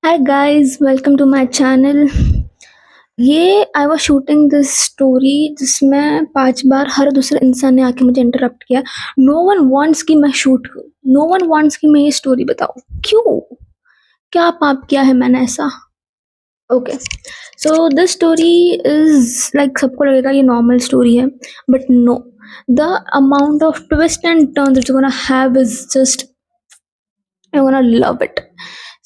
Hi guys, welcome to my channel. ये I was shooting this story जिसमें 5 बार हर दूसरे इंसान ने आके मुझे इंटरप्ट किया। नो वन वांट्स कि मैं शूट करूँ, नो वन वांट्स कि मैं ये स्टोरी बताऊँ। क्यों? क्या पाप किया है मैंने ऐसा? Okay, so this story is like सबको लगेगा ये नॉर्मल स्टोरी है, but no, the amount of twist and turn it's gonna have is just you're gonna love it.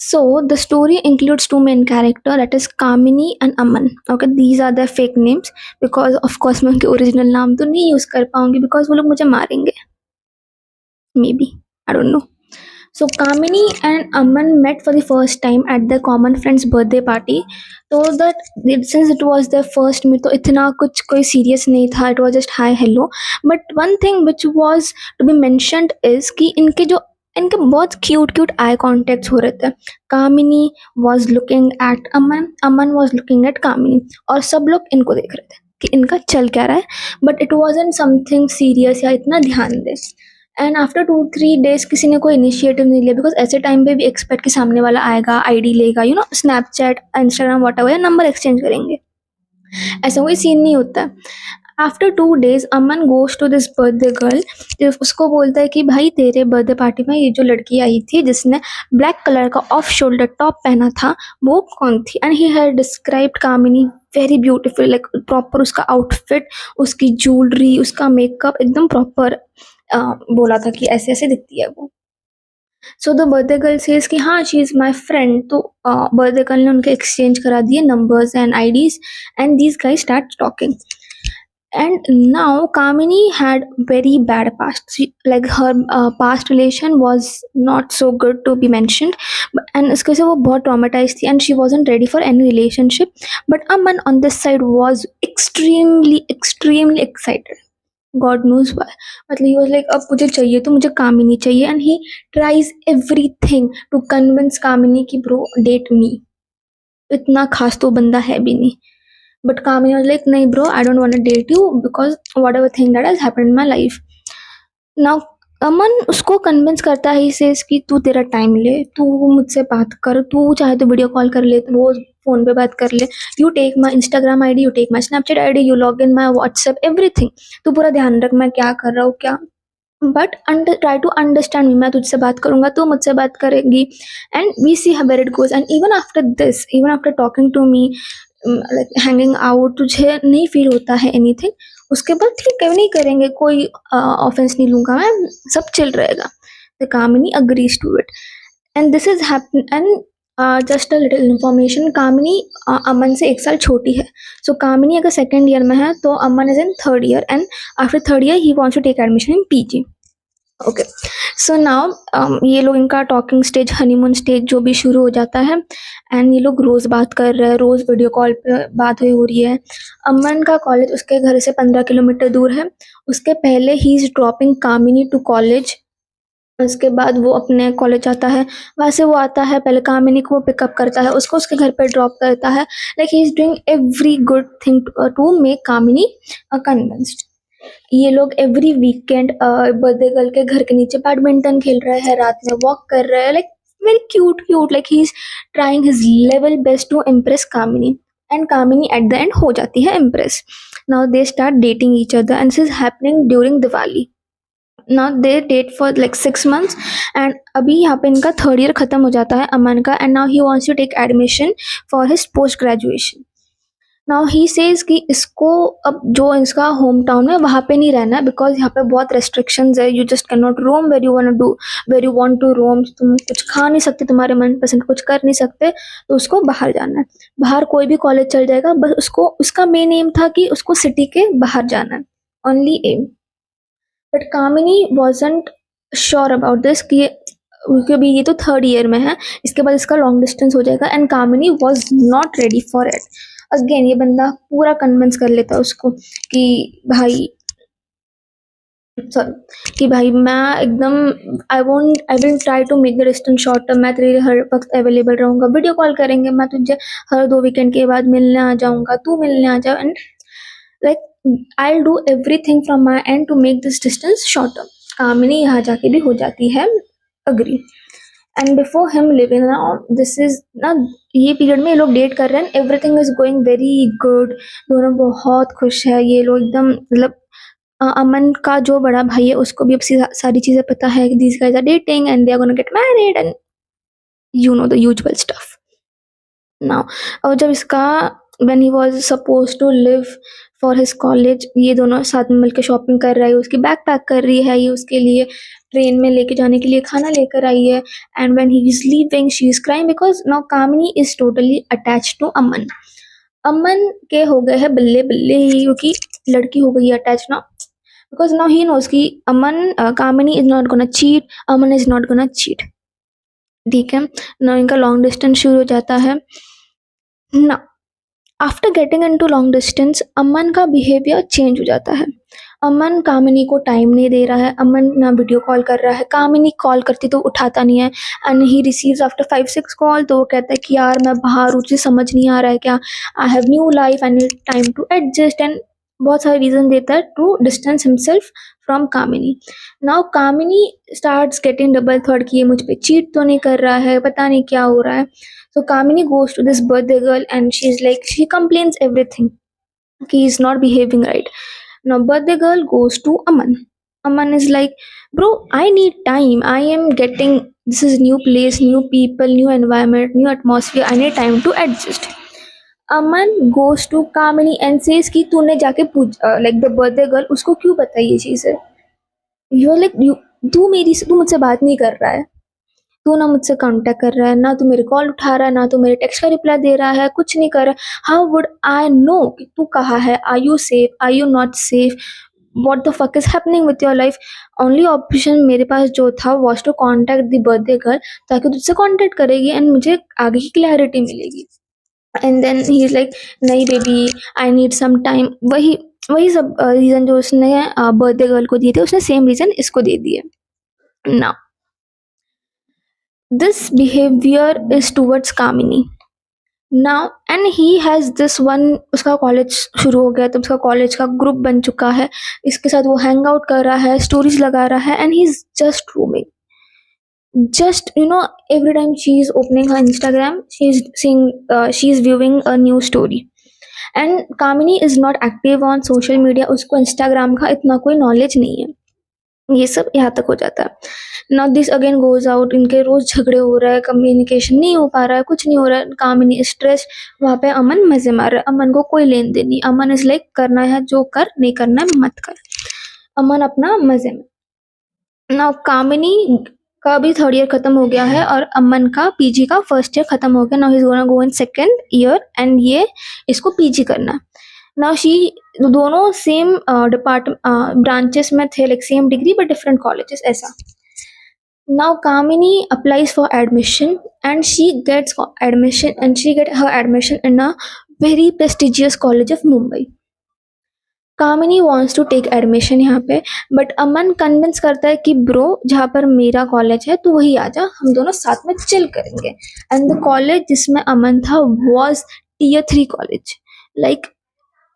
So the story includes two main character, that is Kamini and Aman. Okay, these are their fake names because of course मैं उनके original नाम तो नहीं use कर पाऊंगी because वो लोग मुझे मारेंगे, maybe, I don't know. So Kamini and Aman met for the first time at their common friend's birthday party. So that since it was their first meet तो इतना कुछ कोई serious नहीं था, it was just hi hello. But one thing which was to be mentioned is कि इनके बहुत cute cute eye contact हो रहे थे। Kamini was looking at Aman, Aman was looking at Kamini, और सब लोग इनको देख रहे थे कि इनका चल क्या रहा है, but it was in something serious या इतना ध्यान दे। एंड आफ्टर 2-3 डेज किसी ने कोई इनिशिएटिव नहीं लिया, बिकॉज ऐसे टाइम पे भी एक्सपेक्ट कि सामने वाला आएगा, आईडी लेगा, स्नैपचैट, इंस्टाग्राम, वॉट या नंबर एक्सचेंज करेंगे। ऐसा कोई सीन नहीं होता है। After 2 days Aman goes to this birthday girl, उसको बोलता है कि भाई तेरे बर्थडे पार्टी में ये जो लड़की आई थी जिसने ब्लैक कलर का ऑफ शोल्डर टॉप पहना था वो कौन थी। And he had described Kamini very beautiful, like proper उसका आउटफिट, उसकी ज्वेलरी, उसका मेकअप एकदम प्रॉपर बोला था कि ऐसे ऐसे दिखती है वो। So the birthday girl says कि हाँ शी इज़ माई फ्रेंड। तो बर्थडे गर्ल ने उनके एक्सचेंज करा दिए numbers and IDs, and these guys start talking. And now Kamini had very bad past. Like her past relation was not so good to be mentioned, and इसके से वो बहुत traumatized थी and she wasn't ready for any relationship. But Aman on this side was extremely excited. God knows why. मतलब he was like अब मुझे चाहिए तो मुझे कामिनी चाहिए, and he tries everything to convince कामिनी कि bro date me. इतना खास तो बंदा है भी नहीं। But Kamini was like, "No, bro, I don't want to date you because whatever thing that has happened in my life." Now, अमन उसको convince करता है, सेज कि तू तेरा टाइम ले, तू मुझसे बात कर, तू चाहे तो वीडियो कॉल कर ले, रोज फोन पे बात कर ले, you take my Instagram ID, you take my Snapchat ID, you log in my WhatsApp, everything. तू पूरा ध्यान रख मैं क्या कर रहा हूँ क्या, but try to understand me. मैं तुझसे बात करूंगा, तू मुझसे बात करेगी, and we see where it goes. And even after this, even after talking to me, like hanging out, तुझे नहीं फील होता है एनीथिंग, उसके बाद ठीक है नहीं करेंगे, कोई ऑफेंस नहीं लूंगा मैं, सब चिल रहेगा। The Kamini agrees to it, and this is happen. And just a little information, Kamini Aman से 1 साल छोटी है। सो कामिनी अगर सेकेंड ईयर में है तो Aman is in third year, and after third year he wants to take admission in PG. Okay, so now ये लोग, इनका टॉकिंग स्टेज, हनीमून स्टेज जो भी शुरू हो जाता है, एंड ये लोग रोज़ बात कर रहे हैं, रोज़ वीडियो कॉल पे बात हो रही है। अमन का कॉलेज उसके घर से 15 किलोमीटर दूर है। उसके पहले ही is dropping Kamini to college, उसके बाद वो अपने कॉलेज आता है, वहाँ से वो आता है, पहले कामिनी को वो पिकअप करता है, उसको उसके घर पे ड्रॉप करता है। Like he is doing every good thing to make Kamini convinced. ये लोग एवरी वीकेंड बर्थडे गर्ल के घर के नीचे बैडमिंटन खेल रहे हैं, रात में वॉक कर रहे हैं, like very cute, like he is trying his level best to impress Kamini, and Kamini at the end हो जाती है impress. Now they start dating each other, and this is happening during Diwali. Now they date for like 6 months, एंड अभी यहाँ पे इनका third year खत्म हो जाता है अमन का, and now he wants to take admission for his post graduation. Now he says कि इसको अब जो इसका होम टाउन है वहाँ पे नहीं रहना है, बिकॉज यहाँ पे बहुत रेस्ट्रिक्शंस है, you just can not roam where you want do, where you want to roam, तुम कुछ खा नहीं सकते, तुम्हारे मन पसंद कुछ कर नहीं सकते, तो उसको बाहर जाना है। बाहर कोई भी कॉलेज चल जाएगा, बस उसको, उसका मेन एम था कि उसको सिटी के बाहर जाना है, only M. But Kamini wasn't sure about this कि क्योंकि अभी ये तो थर्ड ईयर में है, इसके बाद इसका लॉन्ग डिस्टेंस हो जाएगा, and Kamini was not ready for it. Again ये बंदा पूरा कन्विंस कर लेता है उसको कि भाई, सॉरी, कि भाई मैं एकदम, I will try to make the distance shorter, मैं तेरे हर वक्त अवेलेबल रहूंगा, वीडियो कॉल करेंगे, मैं तुझे हर 2 वीकेंड के बाद मिलने आ जाऊंगा, तू मिलने आ जाओ, and like I will do everything from my end to make this distance shorter. Kamini यहाँ जाके भी हो जाती है agree, and before him living now this is ना, ये पीरियड में ये लोग डेट कर रहे हैं, everything is going very good, दोनों बहुत खुश है, ये लोग एकदम मतलब अमन का जो बड़ा भाई है उसको भी अब सारी चीजें पता है कि these guys are dating and they are gonna get married and you know the usual stuff now. और जब इसका when he was supposed to live for his college, ये दोनों साथ में मिलकर शॉपिंग कर रहा है, उसकी बैग पैक कर रही है, ये उसके लिए ट्रेन में लेके जाने के लिए खाना लेकर आई है, and when he is leaving she is crying because now Kamini is totally attached to Aman. अमन के हो गए हैं बल्ले बल्ले ही, क्योंकि लड़की हो गई है अटैच ना, because now he knows कि अमन कामिनी is not gonna cheat, Aman is not gonna cheat. ठीक है ना, इनका लॉन्ग डिस्टेंस शुरू हो जाता है ना. After getting into long distance Aman का बिहेवियर चेंज हो जाता है. अमन कामिनी को टाइम नहीं दे रहा है, अमन ना वीडियो कॉल कर रहा है, कामिनी कॉल करती तो उठाता नहीं है, and he receives after 5-6 call तो वो कहता है कि यार मैं बाहर हूँ, तुझे समझ नहीं आ रहा है क्या, I have new life, I need time to adjust, and बहुत सारे रीजन देता है to distance himself from Kamini. Now Kamini starts getting double thought कि ये मुझ पे चीट तो नहीं कर रहा है, पता नहीं क्या हो रहा है. So Kamini goes to this birthday girl and she's like, she complains everything. He is not behaving right. Now birthday girl goes to Aman. Aman is like, bro, I need time. I am getting, this is new place, new people, new environment, new atmosphere. I need time to adjust. Aman goes to Kamini and says कि तूने जाके पूछ like the birthday girl उसको क्यों बताई ये चीज़ है. You are like, तू मुझसे बात नहीं कर रहा है, तू ना मुझसे कांटेक्ट कर रहा है, ना तू मेरे कॉल उठा रहा है, ना तू मेरे टेक्स्ट का रिप्लाई दे रहा है, कुछ नहीं कर रहा है. हाउ वुड आई नो कि तू कहाँ है, are you safe, are you not safe, what the fuck is happening with your life. Only option मेरे पास जो था was to contact the birthday girl, ताकि तुझसे कॉन्टैक्ट करेगी एंड मुझे आगे की क्लैरिटी मिलेगी. And then he is like, नहीं baby I need some time. वही वही सब रीज़न जो उसने बर्थडे गर्ल को दिए थे, उसने सेम रीज़न इसको दे दिए. Now this behavior is towards Kamini now, and he has this one, उसका कॉलेज शुरू हो गया तो उसका कॉलेज का ग्रुप बन चुका है, इसके साथ वो हैंग आउट कर रहा है, स्टोरीज लगा रहा है, and he's just roaming. Just every time she is opening her Instagram, she is viewing a new story, and Kamini is not active on social media. उसको Instagram का इतना कोई नॉलेज नहीं है. ये सब यहाँ तक हो जाता है. Now this again goes out, इनके रोज झगड़े हो रहा है, कम्युनिकेशन नहीं हो पा रहा है, कुछ नहीं हो रहा है, कामिनी स्ट्रेस. वहाँ पे अमन मजे मार रहा है, अमन को कोई लेन देन नहीं. अमन इज लाइक, करना है जो कर, नहीं करना है मत कर, अमन अपना मजे में. नाउ कामिनी का भी 3rd ईयर खत्म हो गया है और अमन का पीजी का 1st ईयर खत्म हो गया. Now he is gonna go in 2nd year and ये इसको पीजी करना है. नाउ शी, दोनों सेम ब्रांचेस में थे, like same degree but different colleges ऐसा. Now Kamini applies for admission and she gets her admission in a very prestigious college of Mumbai. Kamini wants to take admission यहाँ पे, but Aman convince करता है कि bro जहाँ पर मेरा college है तो वही आ जा, हम दोनों साथ में चिल करेंगे. एंड द कॉलेज जिसमें अमन था was Tier 3 कॉलेज. लाइक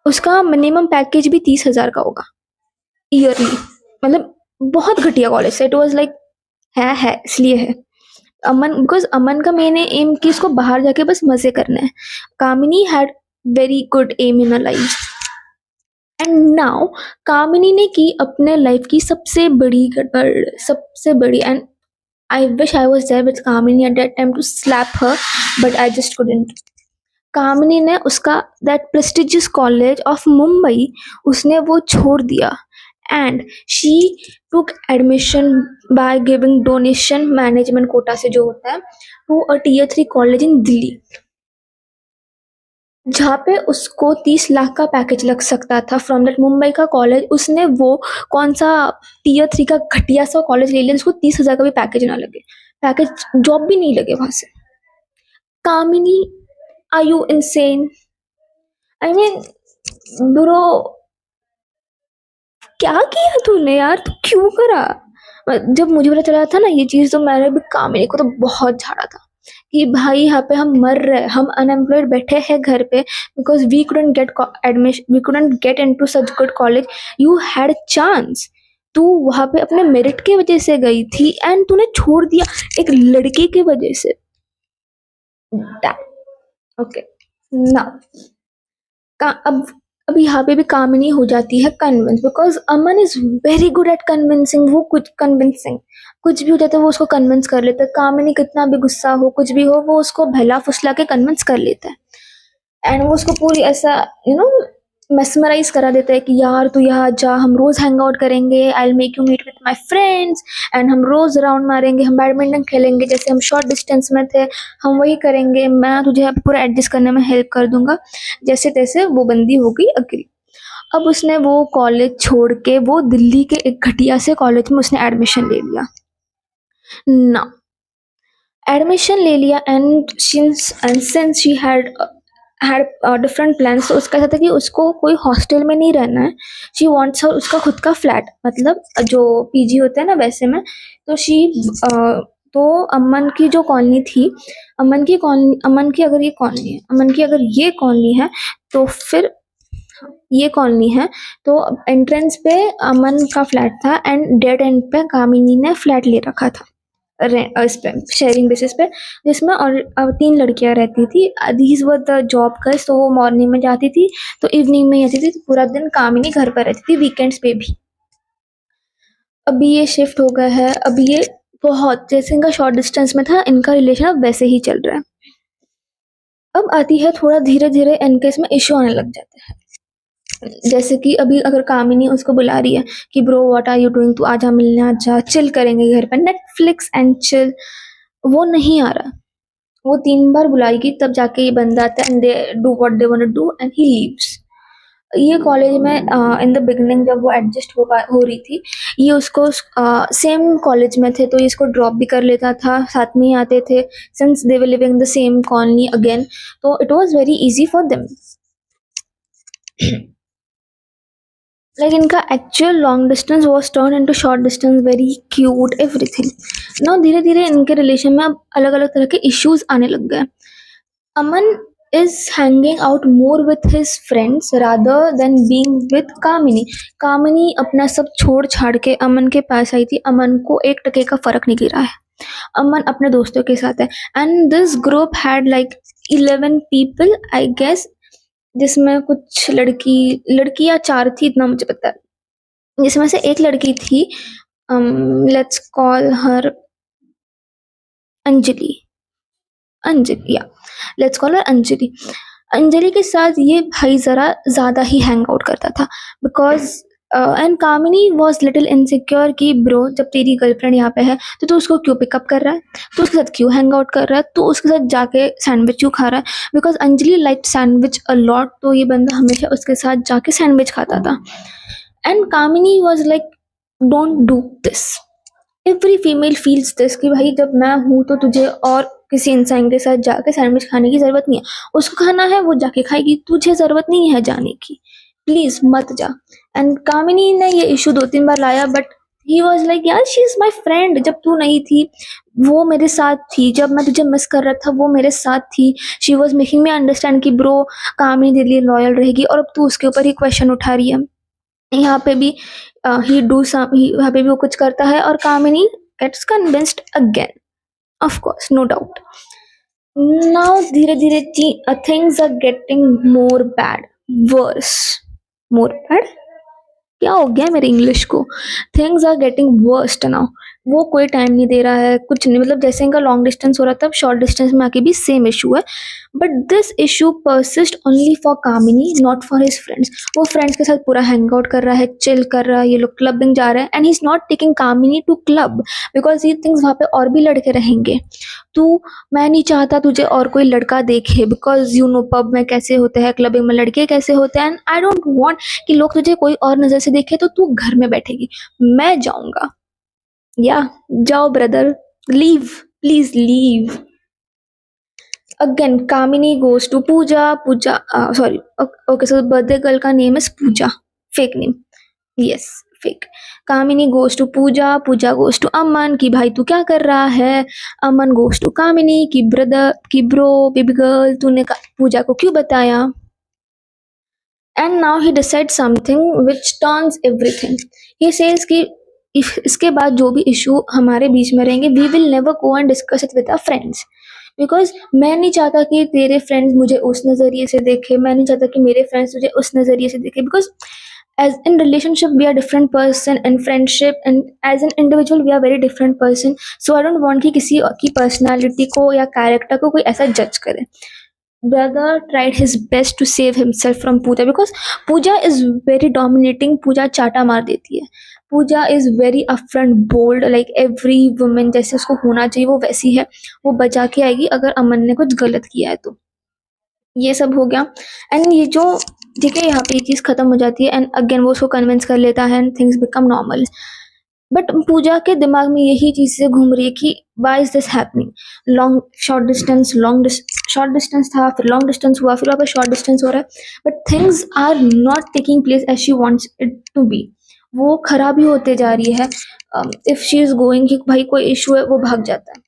उसका मिनिमम पैकेज भी 30,000 का होगा ईयरली, मतलब बहुत घटिया कॉलेज है. इट वॉज लाइक है इसलिए है अमन, बिकॉज अमन का मेन एम कि इसको बाहर जाके बस मजे करना है. Kamini had very good M in a life. And now Kamini ने की अपने लाइफ की सबसे बड़ी गड़बड़, सबसे बड़ी. And I wish I was there with Kamini at that time to slap her, but I just couldn't. Kamini ने उसका that prestigious college of Mumbai उसने वो छोड़ दिया, and she took admission by giving donation management quota से जो होता है to a Tier 3 college in Delhi, जहाँ पे उसको 30 लाख का पैकेज लग सकता था फ्रॉम दैट मुंबई का कॉलेज. उसने वो कौन सा Tier 3 का घटिया सा कॉलेज ले लिया, उसको 30,000 का भी पैकेज ना लगे, पैकेज जॉब भी नहीं लगे वहां से. Kamini, are you insane? I mean bro, क्या किया तूने यार, तू क्यों करा? जब मुझे पता चला था ना ये चीज़, तो मैंने भी कामिनी को तो बहुत झाड़ा था कि भाई यहाँ पे हम मर रहे, हम अनएम्प्लॉयड बैठे हैं घर पे because we couldn't get admission, we couldn't get into such good college. You had chance, तू वहां पे अपने मेरिट के वजह से गई थी एंड तूने छोड़ दिया एक लड़के के वजह से। ओके ना, अब यहाँ पे भी कामिनी हो जाती है convince, because Aman is very good at convincing. वो कुछ कन्विंसिंग कुछ भी हो जाता है वो उसको कन्विंस कर लेता है। कामिनी कितना भी गुस्सा हो कुछ भी हो वो उसको भला फुसला के कन्विंस कर लेता है एंड वो उसको पूरी ऐसा मेस्मराइज करा देता है कि यार तू यहाँ जा, हम रोज हैंग आउट करेंगे, I will make you meet with my friends and हम रोज राउंड मारेंगे, हम बैडमिंटन खेलेंगे जैसे हम शॉर्ट डिस्टेंस में थे, हम वही करेंगे, मैं तुझे अब पूरा एडजस्ट करने में हेल्प कर दूंगा। जैसे तैसे वो बंदी हो गई अग्री। अब उसने वो कॉलेज छोड़ के वो दिल्ली के एक घटिया से कॉलेज में उसने एडमिशन ले लिया ना। एडमिशन ले लिया and since she had different plans, तो उसका ऐसा था कि उसको कोई हॉस्टल में नहीं रहना है। शी वांट्स उसका खुद का फ्लैट, मतलब जो पीजी होता है ना वैसे में। तो तो अमन की जो कॉलोनी थी, अमन की अगर ये कॉलोनी है, अमन की अगर ये कॉलोनी है तो फिर ये कॉलोनी है। तो एंट्रेंस पे अमन का फ्लैट था एंड डेड एंड पे कामिनी ने फ्लैट ले रखा था इस पे शेयरिंग बेसिस पे, जिसमें और तीन लड़कियां रहती थी। These were the job girls, तो वो मॉर्निंग में जाती थी तो इवनिंग में ही आती थी, तो पूरा दिन कामिनी घर पर रहती थी वीकेंड्स पे भी। अभी ये शिफ्ट हो गया है, अभी ये बहुत जैसे इनका शॉर्ट डिस्टेंस में था इनका रिलेशन अब वैसे ही चल रहा है। अब आती है थोड़ा धीरे धीरे इनके इसमें इश्यू आने लग जाते हैं। जैसे कि अभी अगर कामिनी उसको बुला रही है कि bro what are you doing, तू आजा मिलने, आजा चिल करेंगे घर पर नेटफ्लिक्स एंड चिल, वो नहीं आ रहा। वो 3 बार बुलाएगी तब जाके ये बंदा आता है and they do what they want to do and he leaves. ये कॉलेज में इन द बिगनिंग जब वो एडजस्ट हो रही थी, ये उसको सेम कॉलेज में थे तो ये इसको ड्रॉप भी कर लेता था, साथ में ही आते थे since they were living the same colony again, तो it was very easy for them. Like इनका actual long distance was turn into short distance, very cute everything. Now धीरे धीरे इनके रिलेशन में अब अलग अलग तरह के इश्यूज आने लग गए। अमन is hanging out more with his friends rather than being with कामिनी। कामिनी अपना सब छोड़ छाड़ के अमन के पास आई थी, अमन को 1 टके का फर्क नहीं गिरा है, अमन अपने दोस्तों के साथ है। And this group had like 11 people I guess, जिसमें कुछ लड़कियां 4 थी इतना मुझे पता है, जिसमें से एक लड़की थी, let's call her Anjali. Anjali या let's call her Anjali. Anjali के साथ ये भाई ज़रा ज़्यादा ही हैंग आउट करता था because and Kamini was little insecure कि ब्रो जब तेरी गर्लफ्रेंड यहाँ पे है तो तू उसको क्यों पिकअप कर रहा है, तो उसके साथ क्यों हैंग आउट कर रहा है, तो उसके साथ जाके सैंडविच क्यों खा रहा है, because Anjali like sandwich a lot, तो ये बंदा हमेशा उसके साथ जाके सैंडविच खाता था। And Kamini was like don't do this. Every female feels this कि भाई जब मैं हूँ तो तुझे और किसी इंसान के साथ जाके सैंडविच खाने की ज़रूरत नहीं है, उसको खाना है वो जाके खाएगी, तुझे ज़रूरत नहीं है जाने की, प्लीज़ मत जा। एंड कामिनी ने ये इशू 2-3 बार लाया बट ही वॉज लाइक यार शी इज़ माई फ्रेंड, जब तू नहीं थी वो मेरे साथ थी, जब मैं तुझे मिस कर रहा था वो मेरे साथ थी, she was making me understand कि ब्रो कामिनी तेरे लिए लॉयल रहेगी, और अब तू उसके ऊपर ही क्वेश्चन उठा रही है। यहाँ पे भी ही डू सम, यहाँ पे भी वो कुछ करता है और Kamini gets convinced again, of course no doubt. Now धीरे धीरे things are getting more bad, worse, more bad, क्या हो गया मेरे इंग्लिश को, things are getting worst now. वो कोई टाइम नहीं दे रहा है कुछ नहीं, मतलब जैसे इनका लॉन्ग डिस्टेंस हो रहा था अब शॉर्ट डिस्टेंस में आके भी सेम इशू है, but this issue persist only for Kamini not for his friends. वो फ्रेंड्स के साथ पूरा हैंग आउट कर रहा है, चिल कर रहा है, ये लोग क्लबिंग जा रहे हैं and he is not taking Kamini to club because he thinks वहाँ पे और भी लड़के रहेंगे। तू, मैं नहीं चाहता तुझे और कोई लड़का देखे बिकॉज यू नो पब में कैसे होते हैं, क्लबिंग में लड़के कैसे होते हैं, एंड आई डोंट वांट कि लोग तुझे कोई और नज़र से देखे तो तू घर में बैठेगी, मैं जाऊंगा। या जाओ brother, leave, please leave. Again Kamini goes to Pooja, Pooja sorry okay so birthday girl का name is Pooja, fake name, yes fake. Kamini goes to Pooja, Pooja goes to Aman कि भाई तू क्या कर रहा है, अमन गोज टू कामिनी कि ब्रदर कि ब्रो बेबी गर्ल तूने पूजा को क्यों बताया। And now he decide something which turns everything, he says कि इफ इसके बाद जो भी इशू हमारे बीच में रहेंगे, we will never go and discuss it with our friends, because मैं नहीं चाहता कि तेरे फ्रेंड्स मुझे उस नज़रिए से देखे, मैं नहीं चाहता कि मेरे फ्रेंड्स तुझे उस नज़रिए से देखे, because as in relationship we are different person, in friendship and as an individual we are very different person. So I don't want कि किसी की personality को या character को कोई ऐसा judge करे. Brother tried his best to save himself from Pooja because Pooja is very dominating. Pooja चाटा मार देती है. Pooja is very upfront, bold, like every woman जैसे उसको होना चाहिए वो वैसी है. वो बचा के आएगी अगर अमन ने कुछ गलत किया है तो. ये सब हो गया एंड ये जो ठीक है यहाँ पे ये चीज़ खत्म हो जाती है एंड अगेन वो उसको कन्विंस कर लेता है and things become normal. But Pooja के दिमाग में यही चीज़ से घूम रही है कि why is this happening. Long short distance था, फिर लॉन्ग डिस्टेंस हुआ, फिर वापस शॉर्ट डिस्टेंस हो रहा है, but things are not taking place as she wants it to be. वो खराब ही होते जा रही है. इफ शी इज गोइंग कि भाई कोई इशू है वो भाग जाता है.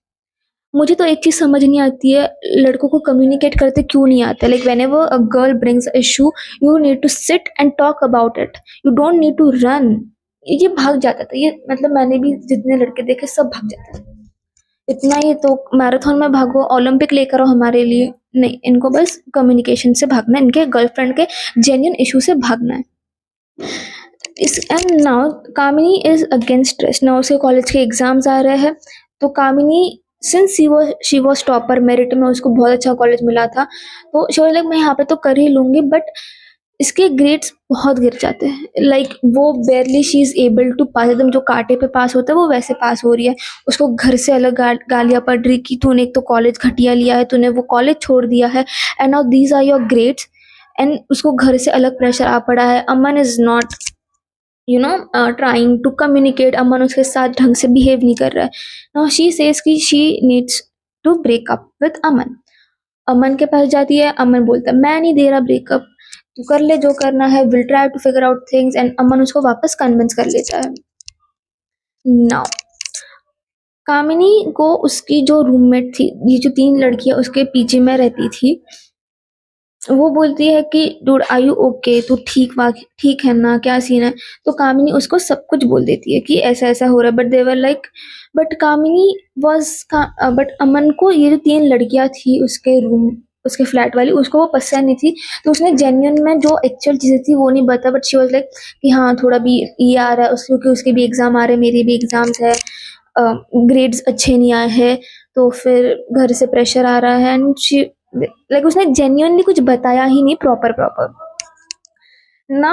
मुझे तो एक चीज़ समझ नहीं आती है, लड़कों को कम्युनिकेट करते क्यों नहीं आता. Like whenever a girl brings issue you need to sit and talk about it, you don't need to run. ये भाग जाता था, ये मतलब मैंने भी जितने लड़के देखे सब भाग जाते हैं. इतना ही तो मैराथन में भागो, ओलंपिक लेकर आओ हमारे लिए, नहीं, इनको बस कम्युनिकेशन से भागना है, इनके गर्लफ्रेंड के जेन्युइन इशू से भागना है. इस and now Kamini is against stress. Now उसके कॉलेज के एग्जाम्स आ रहे हैं तो Kamini since she was topper, merit में उसको बहुत अच्छा कॉलेज मिला था, तो शी वाज लाइक मैं यहाँ पे तो कर ही लूँगी, बट इसके ग्रेड्स बहुत गिर जाते हैं. लाइक वो barely she is able to pass, एकदम जो कांटे पे पास होता है वो वैसे पास हो रही है. उसको घर से अलग गालियाँ पड़ रही कि तूने एक तो कॉलेज घटिया लिया है, तूने वो कॉलेज छोड़ दिया है and now these are your grades. And उसको घर से अलग प्रेशर आ पड़ा है. Aman is not trying to communicate. Aman उसके साथ ढंग से बिहेव नहीं कर रहा है. नाउ शी सेज कि she needs to break up with Aman. Aman के पास जाती है, अमन बोलता है मैं नहीं दे रहा ब्रेकअप, तू कर ले जो करना है, will try to figure out things. And Aman उसको वापस कन्विंस कर लेता है. नाउ कामिनी को उसकी जो रूममेट थी, ये जो 3 लड़कियां उसके पीछे में रहती थी, वो बोलती है कि डूड आर यू ओके, तू ठीक है ना, क्या सीन है. तो कामिनी उसको सब कुछ बोल देती है कि ऐसा ऐसा हो रहा है. But they were like but Kamini was but Aman को ये जो 3 लड़कियां थी उसके रूम, उसके फ्लैट वाली, उसको वो पसंद नहीं थी. तो उसने जेन्युइन में जो एक्चुअल चीज़ें थी वो नहीं बता. बट शी वॉज लाइक कि हाँ थोड़ा भी ये आ रहा है उसको, क्योंकि उसके भी एग्ज़ाम आ रहे हैं, मेरे भी एग्ज़ाम्स है, ग्रेड्स अच्छे नहीं आए हैं, तो फिर घर से प्रेशर आ रहा है. एंड शी लाइक उसने जेन्युइनली कुछ बताया ही नहीं प्रॉपर ना.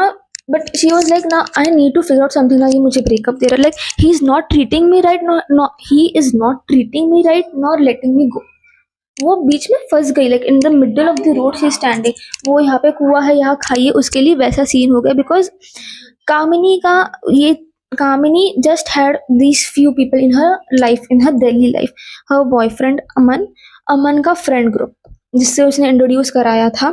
बट शी वॉज लाइक ना I need to figure out something. ना ये मुझे ब्रेकअप दे रहा है, like he is not treating me right, no he is not treating me right nor letting me go. वो बीच में फंस गई, like in the middle of the road she standing. वो यहाँ पे कुआं है यहाँ खाइए, उसके लिए वैसा सीन हो गया. बिकॉज कामिनी का ये Kamini just had these few people in her life, in her daily life. Her boyfriend Aman का फ्रेंड ग्रुप जिससे उसने इंट्रोड्यूस कराया था,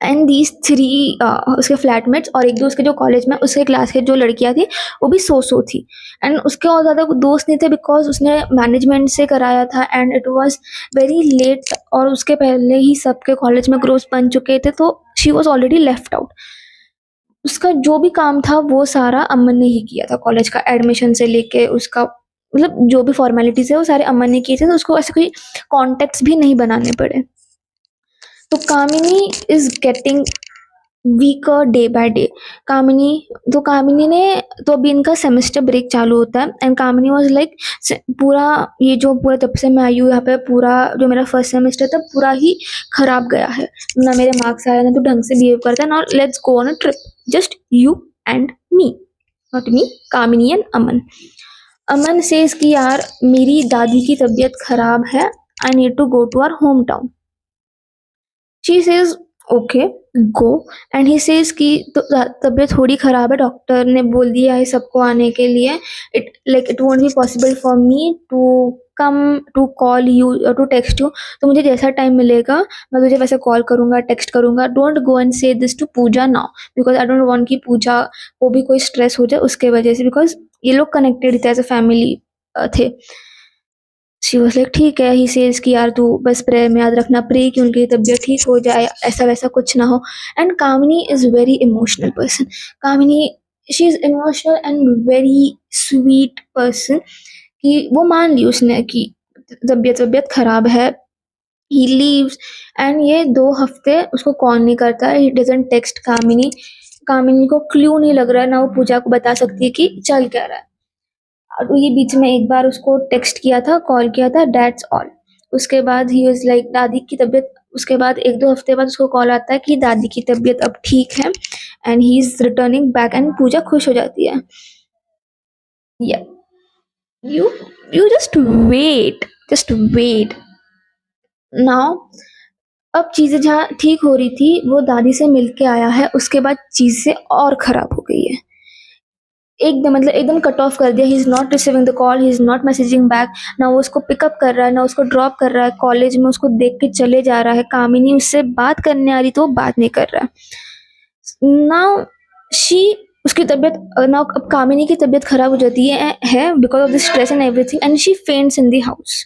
एंड दीज 3 उसके फ्लैटमेट्स, और 1-2 उसके जो कॉलेज में उसके क्लास के जो लड़कियां थी वो भी सो थी. एंड उसके और ज़्यादा दोस्त नहीं थे बिकॉज उसने मैनेजमेंट से कराया था and it was very late, और उसके पहले ही सबके कॉलेज में ग्रुप्स बन चुके थे, तो she was already left out. उसका जो भी काम था वो सारा अमन ने ही किया था, कॉलेज का एडमिशन से लेके उसका मतलब जो भी फॉर्मेलिटीज़ है वो सारे अमन ने किए थे, तो उसको ऐसे कोई कॉन्टेक्ट्स भी नहीं बनाने पड़े. तो Kamini is getting weaker day by day. Kamini ने तो अभी इनका सेमेस्टर ब्रेक चालू होता है एंड कामिनी वाज लाइक पूरा तब से मैं आई हूँ यहाँ पे, पूरा जो मेरा फर्स्ट सेमेस्टर था पूरा ही खराब गया है, ना मेरे मार्क्स आए, ना तो ढंग से बिहेव करता है. Now let's go on a trip, just you and me, not me, Kamini and Aman. Aman says कि यार मेरी दादी की तबीयत खराब है, I need to go to our hometown. She says okay go. And he says कि तो तबीयत थोड़ी ख़राब है, डॉक्टर ने बोल दिया है सबको आने के लिए, it won't be possible for me to come to call you to text you. तो मुझे जैसा टाइम मिलेगा मैं तुझे वैसे कॉल करूँगा, टेक्स्ट करूँगा. Don't go and say this to Pooja now because I don't want कि पूजा को भी कोई स्ट्रेस हो जाए उसके वजह से, बिकॉज ये लोग कनेक्टेड थे, एज अ फैमिली थे. शी वॉज लाइक ठीक है. ही सेज कि यार तू बस प्रेयर में याद रखना, प्रे कि उनकी तबीयत ठीक हो जाए, ऐसा वैसा कुछ ना हो. And Kamini is very emotional person. Kamini she is emotional and very sweet person कि वो मान ली उसने कि तबीयत वबीयत खराब है। ही लीव्स एंड ये 2 हफ्ते उसको कॉल नहीं करता है, ही डजंट टेक्स्ट कामिनी। कामिनी को क्लू नहीं लग रहा है, ना वो पूजा को बता सकती है कि चल क्या रहा है। और ये बीच में एक बार उसको टेक्स्ट किया था, कॉल किया था, दैट्स ऑल। उसके बाद ही वाज लाइक दादी की तबीयत, उसके बाद 1-2 हफ्ते बाद उसको कॉल आता है कि दादी की तबीयत अब ठीक है and he is returning back and Pooja खुश हो जाती है। Yeah you you just wait now. अब चीजें जहाँ ठीक हो रही थी वो दादी से मिलके आया है, उसके बाद चीजें और खराब हो गई है। एकदम मतलब एकदम कट ऑफ कर दिया। He is not receiving the call, he is not messaging back. ना वो उसको पिकअप कर रहा है, ना उसको ड्रॉप कर रहा है। कॉलेज में उसको देख के चले जा रहा है। कामिनी उससे बात करने आ रही तो वो बात नहीं कर रहा है। नाउ शी उसकी तबीयत नाउ अब कामिनी की तबीयत खराब हो जाती है because of the stress and everything and she फेंट्स in the house.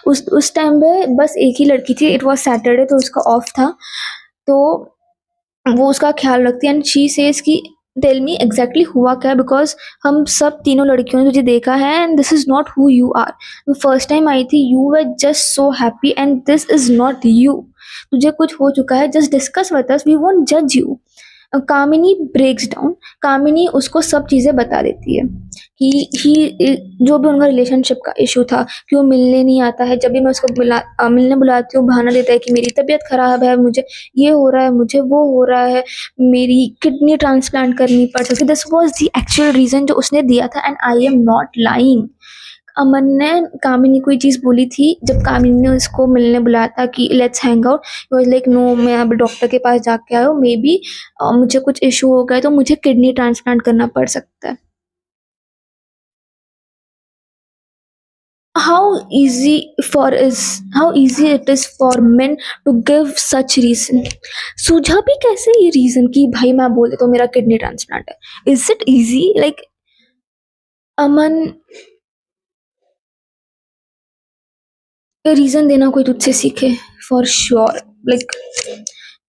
उस टाइम पे बस एक ही लड़की थी, इट वाज सैटरडे तो उसका ऑफ था। तो वो उसका ख्याल रखती है एंड शी सेज कि टेल मी एग्जैक्टली हुआ क्या, बिकॉज हम सब तीनों लड़कियों ने तुझे देखा है and this is not who you are. First time आई थी you were just so happy and this is not you. तुझे कुछ हो चुका है, just discuss with us, we won't जज you. Kamini breaks down. Kamini उसको सब चीज़ें बता देती है कि ही जो भी उनका रिलेशनशिप का इशू था, कि वो मिलने नहीं आता है। जब भी मैं उसको मिलने बुलाती हूँ बहाना देता है कि मेरी तबीयत खराब है, मुझे ये हो रहा है, मुझे वो हो रहा है, मेरी किडनी ट्रांसप्लांट करनी पड़ सकती। This was the actual reason जो उसने दिया था and I am not lying. Aman ने कामिनी को ये चीज़ बोली थी जब कामिनी ने उसको मिलने बुलाया था कि let's hang out. Was like no, मैं अब डॉक्टर के पास जाके आया हूँ, मे बी मुझे कुछ इशू हो गया तो मुझे किडनी ट्रांसप्लांट करना पड़ सकता है। How easy it is for men to give such reason। सूझा भी कैसे ये रीजन कि भाई मैं बोल देता हूँ मेरा किडनी ट्रांसप्लांट है। Is it easy like Aman, reason देना कोई तुझसे सीखे फॉर श्योर। लाइक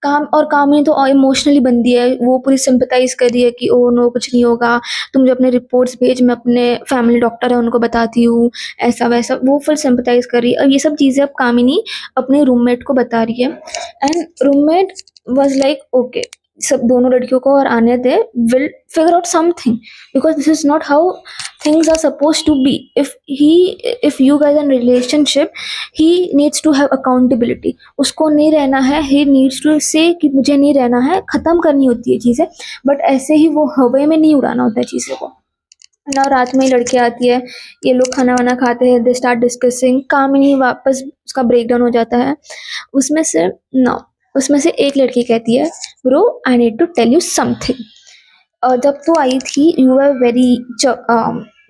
कामिनी तो इमोशनली बंदी है, वो पूरी सिंपथाइज कर रही है कि ओ नो कुछ नहीं होगा, तुम मुझे अपने रिपोर्ट्स भेज, मैं अपने फैमिली डॉक्टर है उनको बताती हूँ, ऐसा वैसा। वो फुल सिंपथाइज कर रही है। अब ये सब चीज़ें अब कामिनी अपने रूममेट को बता रही है and roommate was like okay, सब दोनों लड़कियों को और आने दे, will figure out something, because this is not how things are supposed to be। if you guys are in relationship, he needs to have accountability। उसको नहीं रहना है, he needs to say कि मुझे नहीं रहना है, ख़त्म करनी होती है चीज़ें। बट ऐसे ही वो हवा में नहीं उड़ाना होता है चीज़ों को ना। रात में ही लड़की आती है, ये लोग खाना वाना खाते हैं, दे स्टार्ट डिस्कसिंग, कामिनी वापस उसका ब्रेक डाउन हो जाता है। उसमें से ना उसमें से एक लड़की कहती है bro I need to tell you something. जब तू आई थी you are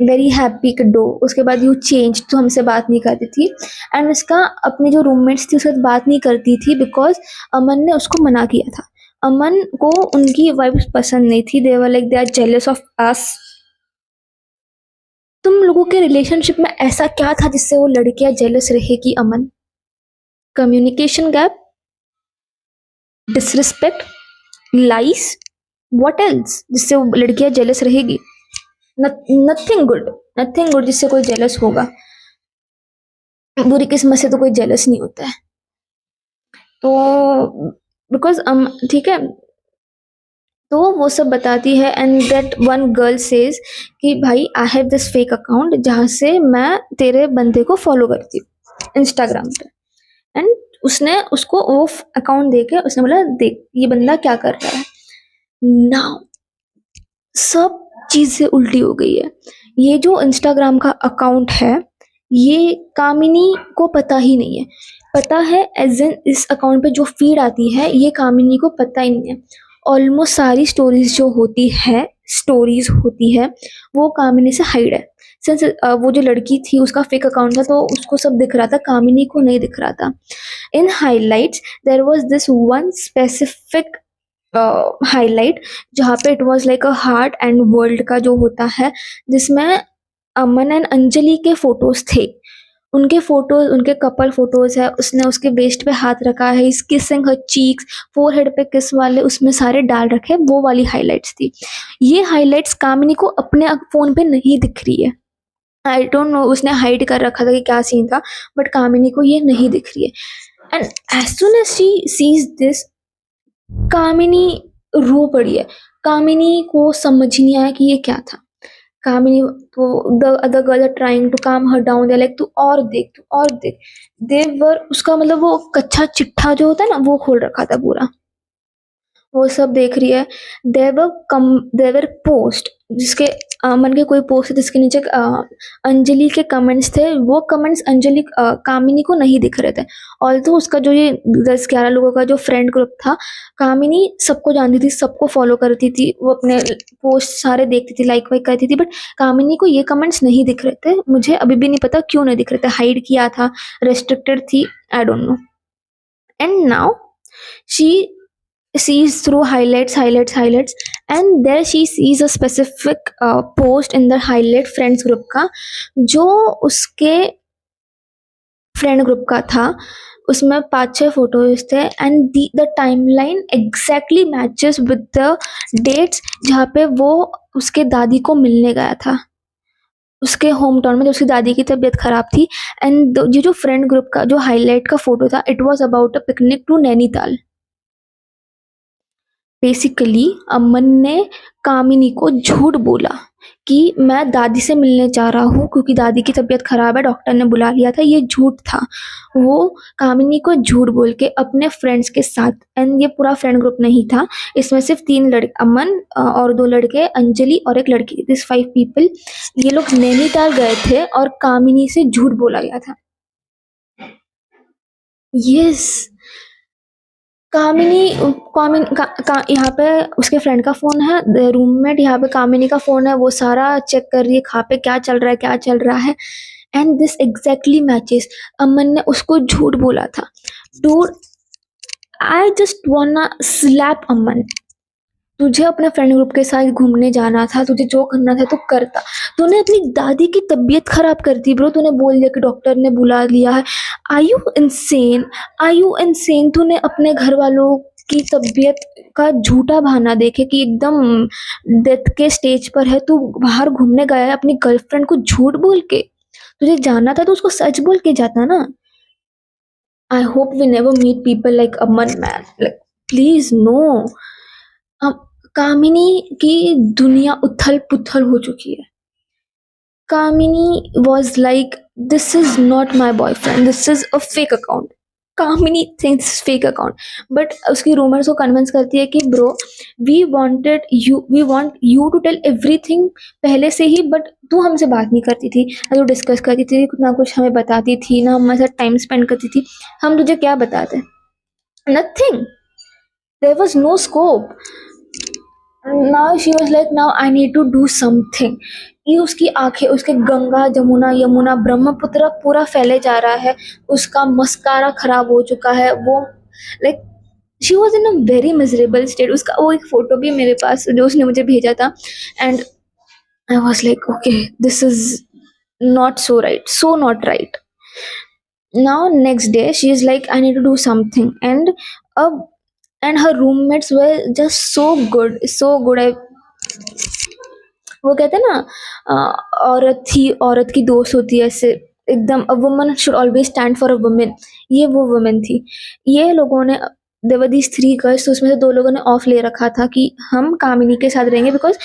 very happy kiddo, उसके बाद यू चेंज, तो हमसे बात नहीं करती थी। एंड इसका अपनी जो रूममेट्स थी उसके साथ बात नहीं करती थी बिकॉज अमन ने उसको मना किया था। अमन को उनकी वाइफ पसंद नहीं थी, they were like they are jealous of us. तुम लोगों के रिलेशनशिप में ऐसा क्या था जिससे वो लड़कियां जेलस रहेगी Aman? Communication gap, disrespect, lies, what else जिससे वो लड़कियां जेलस रहेगी? नथिंग गुड, नथिंग गुड जिससे कोई जेलस होगा। बुरी किस्मत से तो कोई जेलस नहीं होता है। तो बिकॉज ठीक है, तो वो सब बताती है and that one girl says कि भाई I have this fake account जहाँ से मैं तेरे बंदे को फॉलो करती हूँ इंस्टाग्राम पे। एंड उसने उसको वो अकाउंट दे के उसने बोला देख ये बंदा क्या कर रहा है। नाउ सब चीज़ें उल्टी हो गई है। ये जो इंस्टाग्राम का अकाउंट है ये कामिनी को पता ही नहीं है। पता है एज इन इस अकाउंट पे जो फीड आती है ये कामिनी को पता ही नहीं है। ऑलमोस्ट सारी स्टोरीज होती है वो कामिनी से हाइड है। सिंस वो जो लड़की थी उसका फेक अकाउंट था तो उसको सब दिख रहा था, कामिनी को नहीं दिख रहा था। In highlights there was this one specific highlight जहाँ पे it was like a heart and world का जो होता है जिसमें अमन एंड अंजलि के फोटोज थे। उनके फ़ोटोज़, उनके कपल फ़ोटोज़ है, उसने उसके वेस्ट पे हाथ रखा है, he is kissing her cheeks, forehead पे किस वाले उसमें सारे डाल रखे हैं, वो वाली हाइलाइट्स थी। ये हाइलाइट्स कामिनी को अपने फ़ोन पे नहीं दिख रही है। आई डोंट नो उसने हाइड कर रखा था कि क्या सीन था, बट कामिनी को ये नहीं दिख रही है। And as soon as she sees this, Kamini रो पड़ी है। कामिनी को समझ ही नहीं आया कि ये क्या था। कामिनी तो the other girl are trying to calm her down, they like तू और देख, तू और देख। दे वर उसका मतलब वो कच्चा चिट्ठा जो होता है ना, वो खोल रखा था पूरा। वो सब देख रही है। देवर पोस्ट जिसके अमन के कोई पोस्ट है जिसके नीचे अंजलि के कमेंट्स थे, वो कमेंट्स अंजलि कामिनी को नहीं दिख रहे थे। ऑल्दो उसका जो ये 10-11 लोगों का जो फ्रेंड ग्रुप था, कामिनी सबको जानती थी, सबको फॉलो करती थी, वो अपने पोस्ट सारे देखती थी, लाइक वाइक करती थी, बट कामिनी को ये कमेंट्स नहीं दिख रहे थे। मुझे अभी भी नहीं पता क्यों नहीं दिख रहे थे, हाइड किया था, रेस्ट्रिक्टेड थी, I don't know. And now she sees through highlights, and there she sees a specific post in the highlight friends group का, जो उसके फ्रेंड ग्रुप का था। उसमें 5-6 फोटोज थे, and the timeline exactly matches with the dates जहाँ पे वो उसके दादी को मिलने गया था, उसके होम टाउन में, जब उसकी दादी की तबीयत खराब थी। एंड ये जो फ्रेंड ग्रुप का जो हाईलाइट का फोटो था, it was about a picnic to Nainital. Basically Aman ने कामिनी को झूठ बोला कि मैं दादी से मिलने जा रहा हूँ क्योंकि दादी की तबीयत खराब है, डॉक्टर ने बुला लिया था। ये झूठ था। वो कामिनी को झूठ बोल के अपने फ्रेंड्स के साथ, एंड ये पूरा फ्रेंड ग्रुप नहीं था, इसमें सिर्फ 3 लड़के, अमन और 2 लड़के, अंजलि और एक लड़की, दिस 5 पीपल, ये लोग नैनीताल गए थे और कामिनी से झूठ बोला गया था। यस, कामिनी कामिन का, यहाँ पे उसके फ्रेंड का फोन है, रूममेट यहाँ पे कामिनी का फोन है, वो सारा चेक कर रही है कहाँ पे क्या चल रहा है, क्या चल रहा है। And this exactly matches. Aman ने उसको झूठ बोला था। Dude, I just wanna slap Aman. तुझे अपने फ्रेंड ग्रुप के साथ घूमने जाना था, तुझे जो करना था तो करता। तूने अपनी दादी की तबीयत खराब कर दी ब्रो, तूने बोल दिया कि डॉक्टर ने बुला लिया है। Are you insane? Are you insane? तूने अपने घर वालों की तबीयत का झूठा बहाना देके कि एकदम डेथ के स्टेज पर है, तू बाहर घूमने गया है अपनी गर्लफ्रेंड को झूठ बोल के। तुझे जाना था तो उसको सच बोल के जाता ना। I hope we never meet people like Aman man, like please no. अब कामिनी की दुनिया उथल पुथल हो चुकी है। Kamini was like, this is not my boyfriend, this is a fake account. Kamini thinks fake account, but उसकी रूमर्स को कन्विंस करती है कि bro, we want you to tell everything पहले से ही, बट तू हमसे बात नहीं करती थी ना, तू डिस्कस करती थी ना, कुछ हमें बताती थी ना, हमारे साथ टाइम स्पेंड करती थी। हम तुझे क्या बताते? Nothing. There was no scope. Now she was like, now I need to do something. ये उसकी आंखें, उसके गंगा जमुना यमुना ब्रह्मपुत्र पूरा फैले जा रहा है, उसका मस्कारा खराब हो चुका है। वो like she was in a very miserable state. उसका वो एक फोटो भी मेरे पास जो उसने मुझे भेजा था, and I was like okay, this is not so right, so not right. Now next day she is like, I need to do something, uh, and her roommates were just so good, so good. वो कहते हैं ना, औरत की दोस्त होती है ऐसे एकदम, a woman should always stand for a woman. ये वो वुमन थी। ये लोगों ने, देयर वर दीज 3 गर्ल्स, तो उसमें से 2 लोगों ने ऑफ ले रखा था कि हम कामिनी के साथ रहेंगे because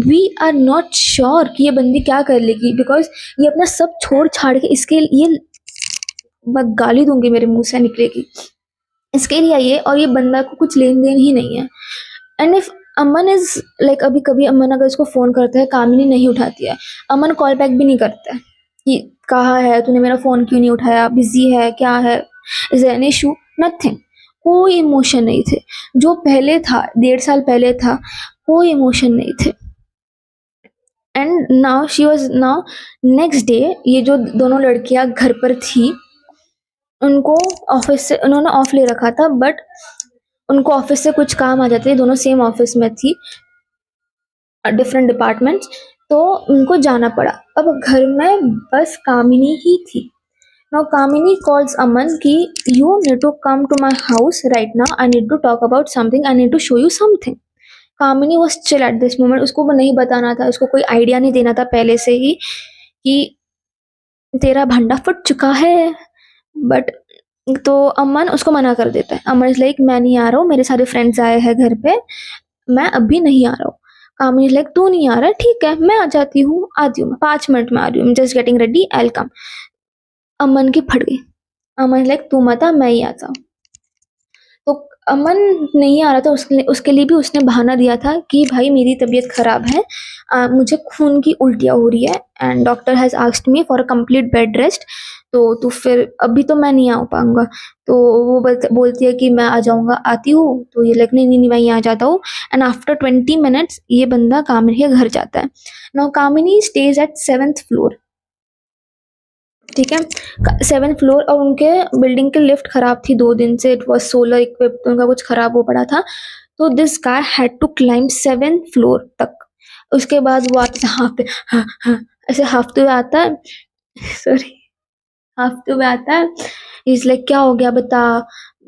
we are not sure कि ये बंदी क्या कर लेगी, बिकॉज ये अपना सब छोड़ छाड़ के इसके ये, मैं गाली दूंगी मेरे मुंह से निकलेगी, इसके लिए आई है, और ये बंदा को कुछ लेन देन ही नहीं है। And if Aman is like, अभी कभी अमन अगर इसको फोन करता है, कामिनी नहीं उठाती है, अमन कॉल बैक भी नहीं करता है कि कहाँ है तूने, मेरा फोन क्यों नहीं उठाया, बिजी है क्या है, इज एन इशू, नथिंग। कोई इमोशन नहीं थे। जो पहले था, 1.5 साल पहले था, कोई इमोशन नहीं थे। And now she was, now next day ये जो दोनों लड़कियां घर पर थी, उनको ऑफिस से उन्होंने ऑफ ले रखा था, बट उनको ऑफिस से कुछ काम आ जाते, दोनों सेम ऑफिस में थी, डिफरेंट डिपार्टमेंट्स, तो उनको जाना पड़ा। अब घर में बस कामिनी ही थी। Now Kamini calls Aman कि you need to come to my house right now. I need to talk about something. I need to show you something. Kamini was chill at this moment, उसको वो नहीं बताना था, उसको कोई idea नहीं देना था पहले से ही कि तेरा भंडा फट चुका है। बट तो अमन उसको मना कर देता है। अमन इज लाइक मैं नहीं आ रहा हूँ, मेरे सारे फ्रेंड्स आए हैं घर पे, मैं अभी नहीं आ रहा हूँ। कामिनी इज लाइक तू नहीं आ रहा है, ठीक है मैं आ जाती हूँ, आती हूँ मैं 5 मिनट में आ रही हूँ, just getting ready, I will come. Aman की फट गई। अमन इज लाइक तू मत आ, मैं ही आता हूँ। तो अमन नहीं आ रहा था, उसके लिए भी उसने बहाना दिया था कि भाई मेरी तबीयत ख़राब है, मुझे खून की उल्टियाँ हो रही है and doctor has asked me for a complete bed rest, तो फिर अभी तो मैं नहीं आ पाऊँगा। तो वो बोलती है कि मैं आ जाऊँगा, आती हूँ। तो ये लाइक नहीं नहीं नहीं, मैं यहाँ आ जाता हूँ। एंड आफ्टर 20 मिनट्स ये बंदा कामिनी के घर जाता है। नाउ कामिनी स्टेज एट 7th फ्लोर, ठीक है, 7th फ्लोर। और उनके बिल्डिंग की लिफ्ट खराब थी 2 दिन से, इट वॉज सोलर इक्विप्ड, तो उनका कुछ खराब हो पड़ा था। तो this guy had to climb 7th floor तक। उसके बाद वो आता है हाँ, ऐसे हाफते हुए आता है, सॉरी, हाफते हुए आता है। इज लाइक क्या हो गया बता।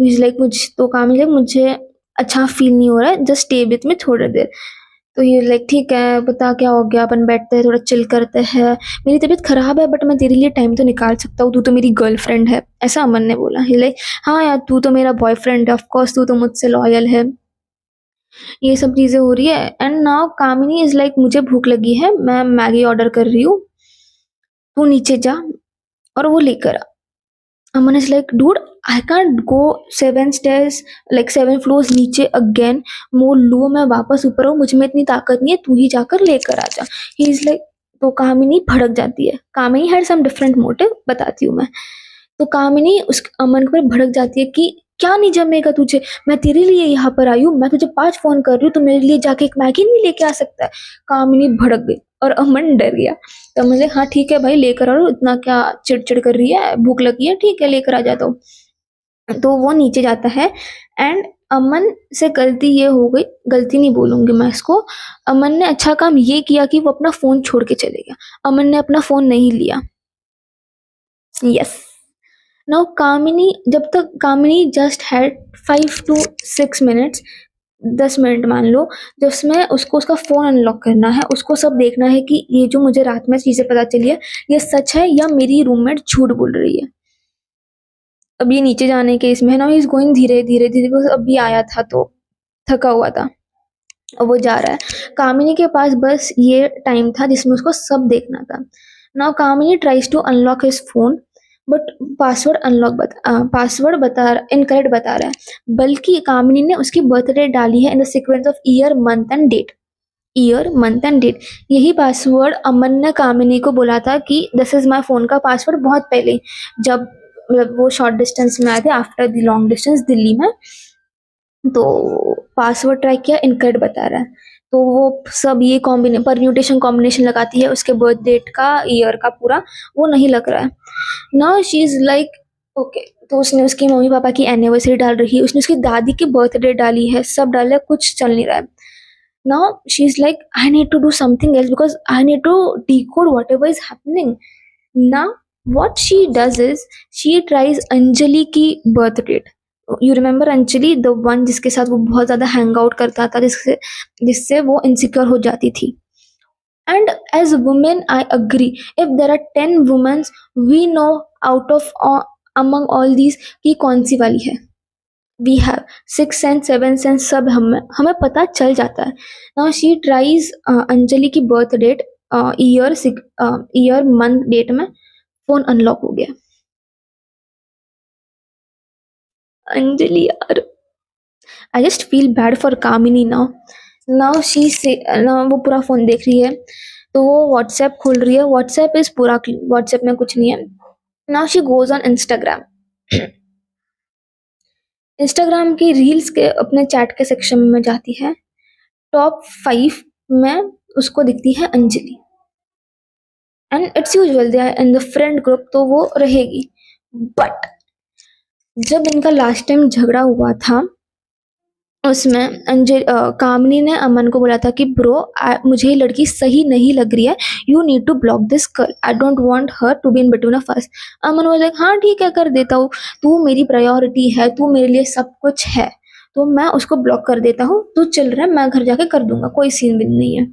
इज लाइक मुझे तो काम है, मुझे अच्छा फील नहीं हो रहा है, जस्ट स्टे विथ में थोड़ी देर। तो ये लाइक ठीक है बता क्या हो गया, अपन बैठते हैं थोड़ा चिल करते हैं, मेरी तबीयत खराब है बट मैं तेरे लिए टाइम तो निकाल सकता हूँ, तू तो मेरी गर्लफ्रेंड है, ऐसा अमन ने बोला। ये लाइक हाँ यार तू तो मेरा बॉयफ्रेंड है, ऑफकोर्स तू तो मुझसे लॉयल है। ये सब चीज़ें हो रही है। And now Kamini is like मुझे भूख लगी है, मैं मैगी ऑर्डर कर रही हूँ, तू नीचे जा और वो लेकर आ। Aman is like dude I can't go 7 stairs, like 7 floors नीचे अगेन, मोर लो मैं वापस ऊपर हूँ, मुझ में इतनी ताकत नहीं है, तू ही जाकर लेकर आ जा। ही इज लाइक, तो कामिनी भड़क जाती है। Kamini had some different motive, बताती हूँ मैं। तो कामिनी उस अमन पर भड़क जाती है कि क्या नहीं जमेगा तुझे, मैं तेरे लिए यहाँ पर आई हूँ, मैं तुझे 5 फोन कर रही हूँ, तो मेरे लिए जाके एक मैगी नहीं लेके आ सकता है। कामिनी भड़क गई और अमन डर गया। तो मुझे हाँ ठीक है भाई लेकर आओ, इतना क्या चिड़चिड़ कर रही है, भूख लगी है, ठीक है लेकर आ जाता हूँ। तो वो नीचे जाता है। एंड अमन से गलती ये हो गई, गलती नहीं बोलूंगी मैं इसको, अमन ने अच्छा काम ये किया कि वो अपना फोन छोड़ के चले गया। अमन ने अपना फोन नहीं लिया। यस। नाउ कामिनी, जब तक Kamini just had 5 to 6 minutes, 10 minute मान लो, जब उसमें उसको उसका फ़ोन अनलॉक करना है, उसको सब देखना है कि ये जो मुझे रात में चीज़ें पता चली है ये सच है या मेरी रूममेट झूठ बोल रही है। अब ये नीचे जाने के इसमें है ना, इज गोइंग धीरे धीरे धीरे, वो अभी आया था तो थका हुआ था और वो जा रहा है। कामिनी के पास बस ये टाइम था जिसमें उसको सब देखना था। Now Kamini tries to unlock his phone, but password बता इनकरेक्ट बता रहा है। बल्कि कामिनी ने उसकी बर्थडे डाली है in the sequence of year month and date. Year month and date, यही पासवर्ड अमन ने कामिनी को बोला था कि दिस इज माई फोन का पासवर्ड, बहुत पहले ही, जब मतलब वो शॉर्ट डिस्टेंस में आए थे after the long distance Delhi में। तो पासवर्ड ट्राई किया, इनकरेक्ट बता रहा है। तो वो सब ये परम्यूटेशन कॉम्बिनेशन लगाती है उसके बर्थ डेट का, ईयर का पूरा, वो नहीं लग रहा है। Now she is like okay, तो उसने उसकी मम्मी पापा की एनिवर्सरी डाल रही है, उसने उसकी दादी की बर्थडे डाली है, सब डाला है, कुछ चल नहीं रहा है। Now she's like, I need to do something else because I need to decode whatever is happening. Now what she does is she tries Anjali की birth date. You remember Anjali, the one जिसके साथ वो बहुत ज़्यादा हैंग आउट करता था, जिससे जिससे वो इनसिक्योर हो जाती थी। And as women, I agree. If there are 10 women, we know out of among all these कि कौन सी वाली है। वी हैव 6 and 7 सेंस, सब हमें हमें पता चल जाता है। नाउ शी ट्राइज अंजलि की birth date, year year month date में फोन अनलॉक हो गया। अंजलि यार, I just feel bad for Kamini now. Now she say now वो पूरा फोन देख रही है, तो वो व्हाट्सएप खोल रही है, व्हाट्सएप इज पूरा, व्हाट्सएप में कुछ नहीं है। Now she goes on Instagram. Instagram की रील्स के अपने चैट के सेक्शन में जाती है। टॉप 5 में उसको दिखती है Anjali. And it's usual they are in the friend group, तो वो रहेगी। बट जब इनका लास्ट टाइम झगड़ा हुआ था, उसमें कामिनी ने अमन को बोला था कि ब्रो मुझे ये लड़की सही नहीं लग रही है, you need to block this girl, I don't want her to be in between of us. Aman was like हाँ ठीक है कर देता हूँ, तू मेरी प्रायोरिटी है, तू मेरे लिए सब कुछ है, तो मैं उसको ब्लॉक कर देता हूँ, तू चल रहा है मैं घर जाके कर दूंगा, कोई सीन भी नहीं है।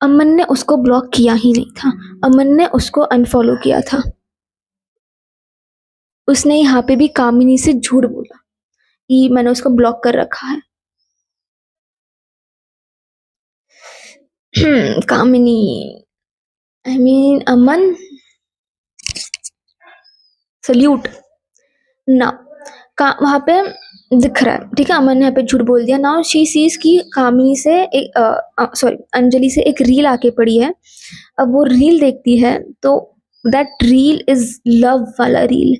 अमन ने उसको ब्लॉक किया ही नहीं था, अमन ने उसको अनफॉलो किया था। उसने यहाँ पे भी कामिनी से झूठ बोला कि मैंने उसको ब्लॉक कर रखा है। कामिनी, आई मीन अमन, सल्यूट ना। का वहाँ पे दिख रहा है, ठीक है, अमन ने यहाँ पे झूठ बोल दिया। नाउ शी सीज की कामिनी से एक सॉरी अंजलि से एक रील आके पड़ी है। अब वो रील देखती है तो दैट रील इज लव वाला रील,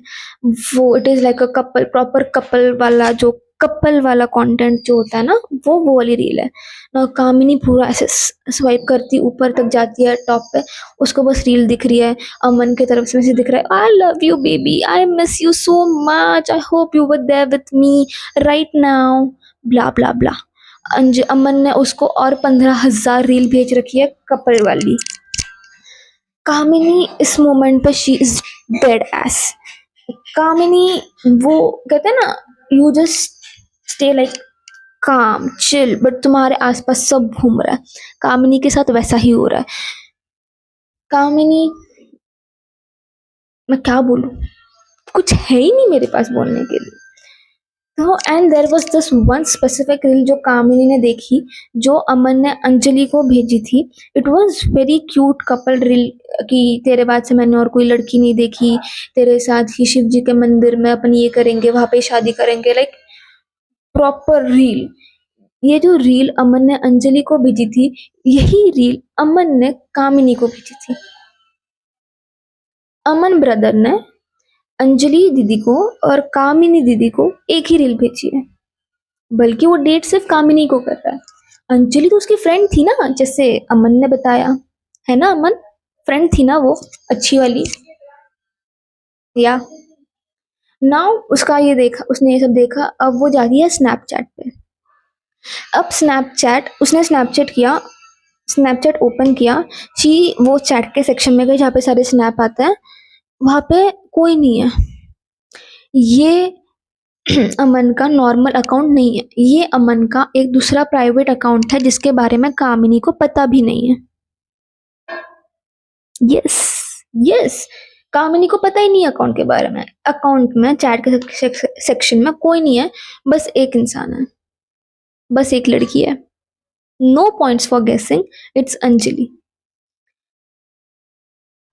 वो it is like a couple, proper couple वाला, जो कपल वाला कंटेंट जो होता है ना, वो वाली रील है ना। कामिनी पूरा ऐसे स्वाइप करती ऊपर तक जाती है टॉप पे, उसको बस रील दिख रही है, अमन की तरफ से मैसेज दिख रहा है, I love you baby, I miss you so much, I hope you were there with me right now, blah blah blah. Aman ने उसको और 15,000 रील भेज रखी है कपल वाली। कामिनी इस मोमेंट पे शी इज डेड एस। कामिनी, वो कहते हैं ना, यू जस्ट स्टे लाइक काम चिल, बट तुम्हारे आसपास सब घूम रहा है। कामिनी के साथ वैसा ही हो रहा है। कामिनी, मैं क्या बोलूं, कुछ है ही नहीं मेरे पास बोलने के लिए। तो and there was this one specific reel जो कामिनी ने देखी, जो अमन ने अंजलि को भेजी थी। It was very cute couple reel कि तेरे बाद से मैंने और कोई लड़की नहीं देखी, तेरे साथ ही शिव जी के मंदिर में अपन ये करेंगे, वहां पे शादी करेंगे, लाइक प्रॉपर रील। ये जो रील अमन ने अंजलि को भेजी थी, यही रील अमन ने कामिनी को भेजी थी। अमन ब्रदर ने अंजलि दीदी को और कामिनी दीदी को एक ही रील भेजी है, बल्कि वो डेट सिर्फ कामिनी को कर रहा है। अंजलि तो उसकी फ्रेंड थी ना, जैसे अमन ने बताया, है ना, अमन फ्रेंड थी ना वो, अच्छी वाली। या नाउ उसका ये देखा, उसने ये सब देखा, अब वो जा रही है स्नैपचैट पे। अब स्नैपचैट, उसने स्नैपचैट किया, स्नैपचैट ओपन किया, ची वो चैट के सेक्शन में गई जहाँ पे सारे स्नैप आते हैं, वहाँ पे कोई नहीं है। ये अमन का नॉर्मल अकाउंट नहीं है, ये अमन का एक दूसरा प्राइवेट अकाउंट है जिसके बारे में कामिनी को पता भी नहीं है। यस, यस, कामिनी को पता ही नहीं अकाउंट के बारे में। अकाउंट में चैट के सेक्शन में कोई नहीं है, बस एक इंसान है, बस एक लड़की है। No points for guessing, it's Anjali.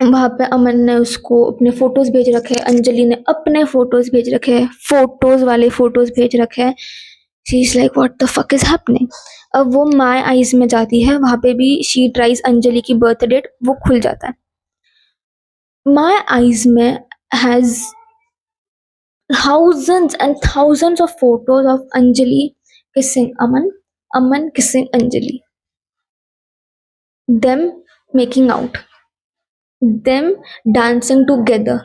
वहां पे अमन ने उसको अपने फोटोज भेज रखे हैं, अंजलि ने अपने फोटोज भेज रखे हैं, फोटोज वाले फोटोज भेज रखे हैं। She is like what the fuck is happening. अब वो माय आईज में जाती है, वहां पे भी शी ट्राइज अंजलि की बर्थ डेट, वो खुल जाता है। माय आईज में has thousands and thousands of photos of Anjali kissing Aman, Aman kissing Anjali, them making out, them dancing together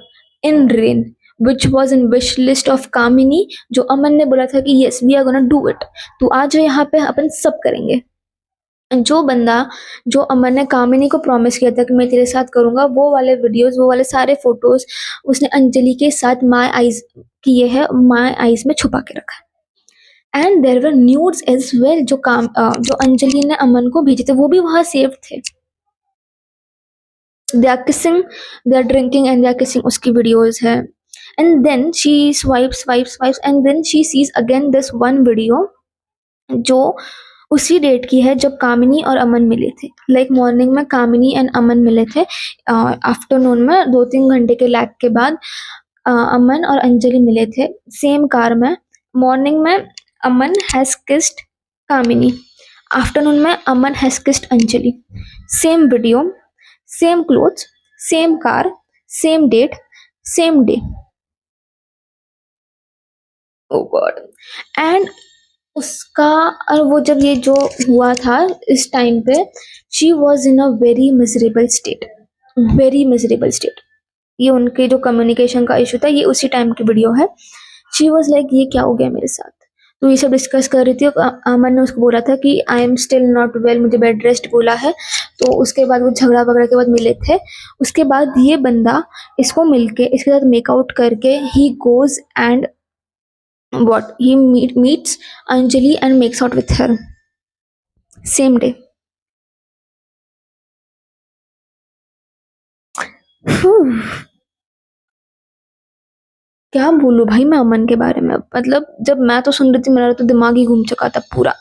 in rain, which was in wish list of Kamini, जो अमन ने बोला था कि yes we are gonna do it, तू आ जाओ यहाँ पे अपन सब करेंगे। जो बंदा, जो अमन ने कामिनी को प्रॉमिस किया था कि मैं तेरे साथ करूंगा, वो वाले वीडियोस, वो वाले सारे फोटोज उसने अंजलि के साथ माय आईज किए हैं, माय आईज में छुपा के रखा है। And there were nudes as well, जो अंजलि ने अमन को भेजे थे वो भी वहां सेव थे। They are kissing, they are drinking and they are kissing, उसकी वीडियोज है। And then she swipes and then she sees again this one video, जो उसी डेट की है जब कामिनी और अमन मिले थे। लाइक मॉर्निंग में कामिनी एंड अमन मिले थे, आफ्टरनून में 2-3 घंटे के लैग के बाद अमन और अंजलि मिले थे सेम कार में। मॉर्निंग में Aman has kissed Kamini, afternoon में Aman has kissed Anjali. Same video, same clothes, same car, same date, same day. Oh god. And उसका, और वो जब ये जो हुआ था इस टाइम पे, she was in a very miserable state, very miserable state. ये उनके जो कम्युनिकेशन का इशू था, ये उसी टाइम की वीडियो है। शी वॉज लाइक ये क्या हो गया मेरे साथ, तो ये सब डिस्कस कर रही थी। अमन ने उसको बोला था कि I am still not well, मुझे बेड रेस्ट बोला है। तो उसके बाद वो झगड़ा वगड़ा के बाद मिले थे। उसके बाद ये बंदा इसको मिलके इसके साथ मेकआउट करके he goes and what he meets Anjali and makes out with her same day. Phew, क्या बोलूं भाई मैं अमन के बारे में। मतलब जब मैं तो सुन रही थी मेरा तो दिमाग ही घूम चुका था पूरा।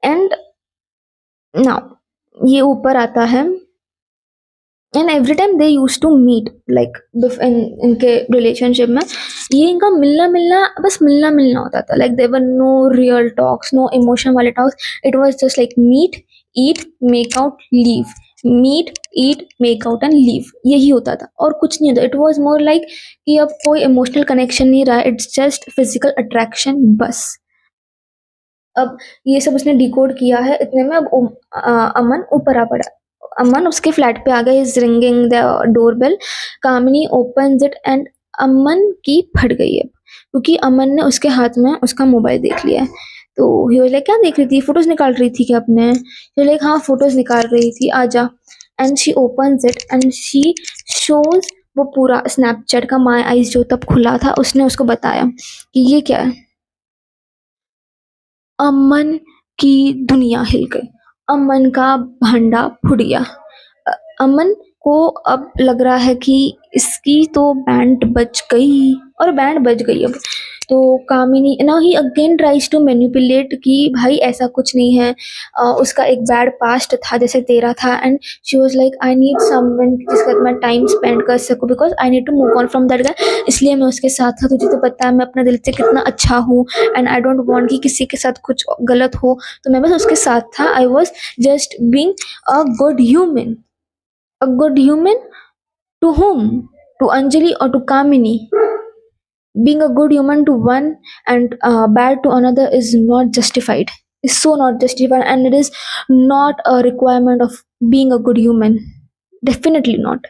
एंड नाउ ये ऊपर आता है and every time they used to meet like इनके रिलेशनशिप में ये इनका मिलना मिलना बस मिलना मिलना होता था। Like there were no real talks, no emotion वाले talks. It was just like meet, eat, make out, leave, meet, eat, make out and leave, यही होता था और कुछ नहीं होता। इट वाज मोर लाइक कि अब कोई इमोशनल कनेक्शन नहीं रहा, इट्स जस्ट फिजिकल अट्रैक्शन बस। अब ये सब उसने डिकोड किया है इतने में। अब अमन ऊपर आ पड़ा। अमन उसके फ्लैट पे आ गया, is ringing the doorbell. Kamini opens it and Aman की फट गई है क्योंकि अमन ने उसके हाथ में उसका मोबाइल देख लिया है। तो ही वाज लाइक क्या देख रही थी, फोटोज निकाल रही थी क्या अपने? ही लाइक हाँ फोटोज निकाल रही थी, आजा। And she opens it and she shows वो पूरा स्नैपचैट का माई आईज जो तब खुला था, उसने उसको बताया कि ये क्या है। अमन की दुनिया हिल गई, अमन का भांडा फूट गया। अमन को अब लग रहा है कि इसकी तो बैंड बज गई और बैंड बज गई अब। तो कामिनी ना ही अगेन ट्राइज टू मैनिपुलेट कि भाई ऐसा कुछ नहीं है, उसका एक बैड पास्ट था जैसे तेरा था। And she was like I need someone जिसके साथ मैं टाइम स्पेंड कर सकूं because I need to move on from that guy, इसलिए मैं उसके साथ था। तुझे तो पता है मैं अपना दिल से कितना अच्छा हूँ एंड आई डोंट वांट कि किसी के साथ कुछ गलत हो, तो मैं बस उसके साथ था। आई was just being a good human. A good human to whom? To Anjali or to Kamini? Being a good human to one and bad to another is not justified. Is so not justified, and it is not a requirement of being a good human. Definitely not.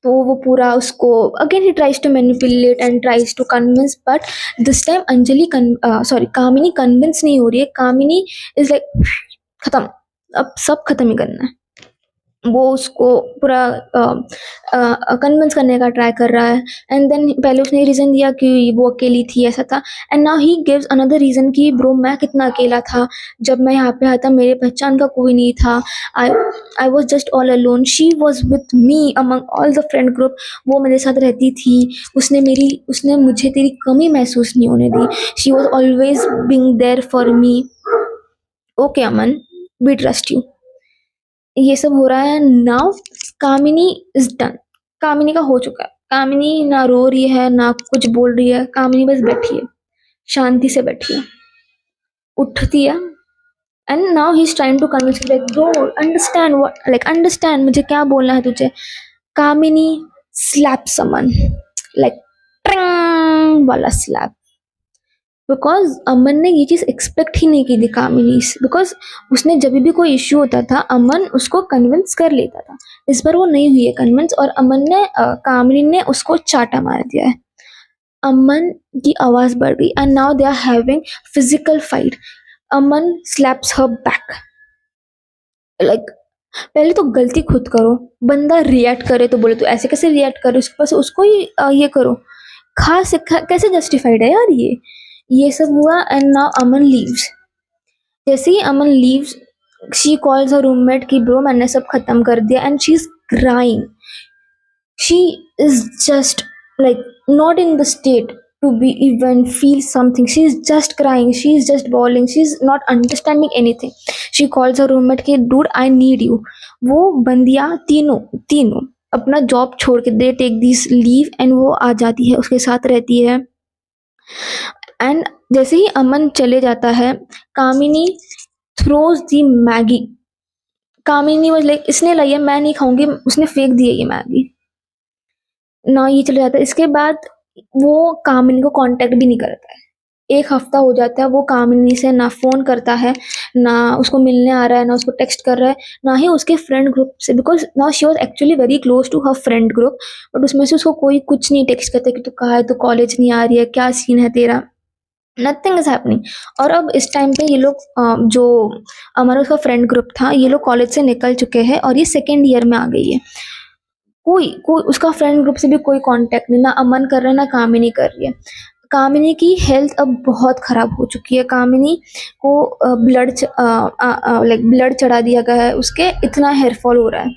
तो वो पूरा उसको again ही tries to manipulate and tries to convince, but this time Anjali sorry Kamini convince नहीं हो रही है। कामिनी is like खत्म, अब सब खत्म ही करना है। वो उसको पूरा कन्विंस करने का ट्राई कर रहा है। एंड देन पहले उसने रीज़न दिया कि वो अकेली थी, ऐसा था। And now he gives another reason कि ब्रो मैं कितना अकेला था, जब मैं यहाँ पे आया था मेरे पहचान का कोई नहीं था। I I was just all alone, she was with me among all the friend group. वो मेरे साथ रहती थी, उसने मुझे तेरी कमी महसूस नहीं होने दी। She was always being there for me. Okay Aman, we trust you. ये सब हो रहा है। Now Kamini is done, Kamini का हो चुका है। कामिनी ना रो रही है ना कुछ बोल रही है, कामिनी बस बैठी है, शांति से बैठी है। उठती है and now he is trying to convince like bro understand what, like understand मुझे क्या बोलना है तुझे। कामिनी स्लैप समन लाइक ट्रिंग वाला स्लैप, बिकॉज अमन ने ये चीज़ एक्सपेक्ट ही नहीं की थी कामिनी से। बिकॉज उसने जब भी कोई इश्यू होता था अमन उसको कन्विंस कर लेता था। इस बार वो नहीं हुई है कन्विंस और अमन ने कामिनी ने उसको चाटा मार दिया है। अमन की आवाज़ बढ़ गई and now they are having physical fight. Aman slaps her back like पहले तो गलती खुद करो, बंदा रिएक्ट करे तो बोले तो ऐसे कैसे रिएक्ट करे, उसके पास उसको ही ये करो। कैसे जस्टिफाइड है यार ये सब हुआ। And now Aman leaves. जैसे ही Aman leaves she calls her roommate कि ब्रो मैंने सब खत्म कर दिया and she is crying. She is just like not in the state to be even feel something. She is just crying, she is just bawling, she is not understanding anything. She calls her roommate कि dude I need you. वो बंदियाँ तीनों तीनों अपना job छोड़ के they take this leave and वो आ जाती है, उसके साथ रहती है। एंड जैसे ही अमन चले जाता है Kamini throws the Maggi. Kamini was like इसने लाई है मैं नहीं खाऊंगी, उसने फेंक दी है ये मैगी ना। ये चले जाता है। इसके बाद वो कामिनी को कांटेक्ट भी नहीं करता है। एक हफ्ता हो जाता है वो कामिनी से ना फ़ोन करता है, ना उसको मिलने आ रहा है, ना उसको टेक्स्ट कर रहा है, ना ही उसके फ्रेंड ग्रुप से। Because now she was actually very close to her friend group, but उसमें से उसको कोई कुछ नहीं टेक्स्ट करता कि तू कहाँ है, तू कॉलेज नहीं आ रही है, क्या सीन है तेरा। Nothing is happening. और अब इस टाइम पे ये लोग जो हमारा उसका फ्रेंड ग्रुप था, ये लोग कॉलेज से निकल चुके हैं और ये सेकेंड ईयर में आ गई है। कोई कोई उसका फ्रेंड ग्रुप से भी कोई कांटेक्ट नहीं, ना अमन कर रहा है ना कामिनी कर रही है। कामिनी की हेल्थ अब बहुत खराब हो चुकी है। कामिनी को ब्लड लाइक ब्लड चढ़ा दिया गया है, उसके इतना हेयर फॉल हो रहा है,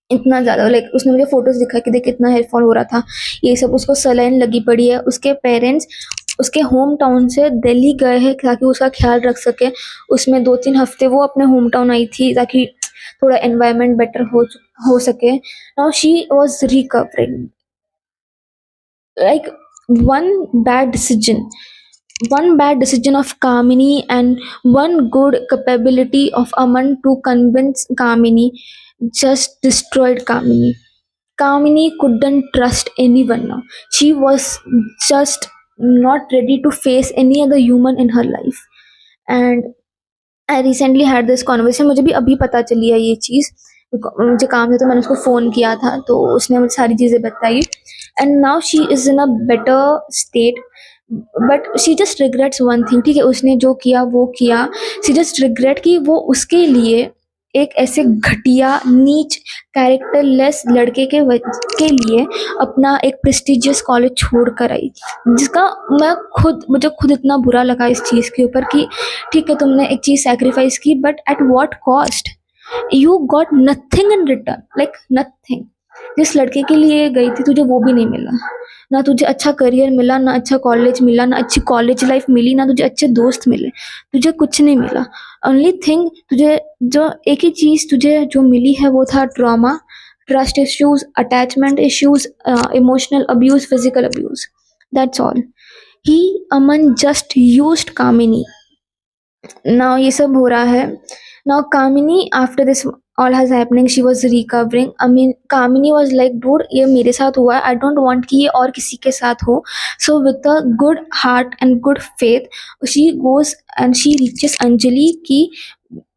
इतना ज़्यादा। लाइक उसने मुझे फोटोज दिखा कि देख कितना हेयर फॉल हो रहा था, ये सब। उसको सलाइन लगी पड़ी है। उसके पेरेंट्स उसके होम टाउन से दिल्ली गए हैं ताकि उसका ख्याल रख सके। उसमें 2-3 हफ्ते वो अपने होम टाउन आई थी ताकि थोड़ा एनवायरनमेंट बेटर हो सके। Now she was recovering. Like one bad decision one bad decision of Kamini and one good capability of Aman to convince Kamini just destroyed Kamini. Kamini couldn't trust anyone now. She was just not ready to face any other human in her life. And I recently had this conversation, मुझे भी अभी पता चली है ये चीज़। मुझे काम था तो मैंने उसको फ़ोन किया था, तो उसने मुझे सारी चीज़ें बताई। And now she is in a better state, but she just regrets one thing. ठीक है, उसने जो किया वो किया। शी जस्ट रिग्रेट कि वो उसके लिए एक ऐसे घटिया नीच कैरेक्टरलेस लड़के के लिए अपना एक प्रेस्टिजियस कॉलेज छोड़ कर आई, जिसका मुझे खुद इतना बुरा लगा इस चीज़ के ऊपर कि ठीक है तुमने एक चीज़ सैक्रिफाइस की, but at what cost? You got nothing in return, like nothing. जिस लड़के के लिए गई थी तुझे वो भी नहीं मिला। ना तुझे अच्छा करियर मिला, ना अच्छा कॉलेज मिला, ना अच्छी कॉलेज लाइफ मिली, ना तुझे अच्छे दोस्त मिले। तुझे कुछ नहीं मिला। ओनली थिंग तुझे जो एक ही चीज़ तुझे जो मिली है वो था trauma, trust issues, attachment issues, emotional abuse, physical abuse. That's all. He Aman just used Kamini. Now ये सब हो रहा है। Now Kamini after this all has happening she was recovering. I mean Kamini was like dude ये मेरे साथ हुआ है, आई डोंट वांट कि ये और किसी के साथ हो। So with a good heart and good faith she goes and she reaches Anjali की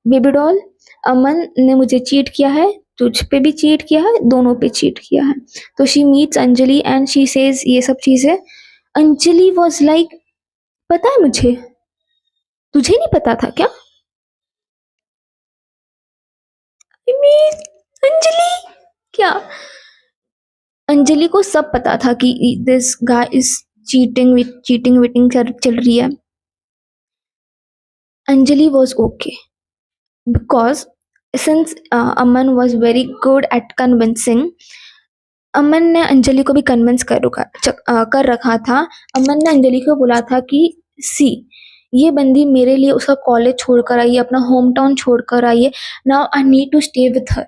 बेबी डॉल, अमन ने मुझे चीट किया है, तुझ पे भी चीट किया है, दोनों पे चीट किया है। तो she meets Anjali and she says ये सब चीज़ें। अंजलि वाज लाइक पता है मुझे, तुझे नहीं पता था क्या? I mean, अंजलि क्या? अंजलि को सब पता था कि दिस गाय इज चीटिंग विटिंग चल रही है। Anjali was okay because since Aman was very good at convincing, Aman ने अंजलि को भी कन्विंस कर रखा था। अमन ने अंजलि को बोला था कि सी ये बंदी मेरे लिए उसका कॉलेज छोड़कर आई है, अपना होम टाउन छोड़कर आई है। Now I need to stay with her.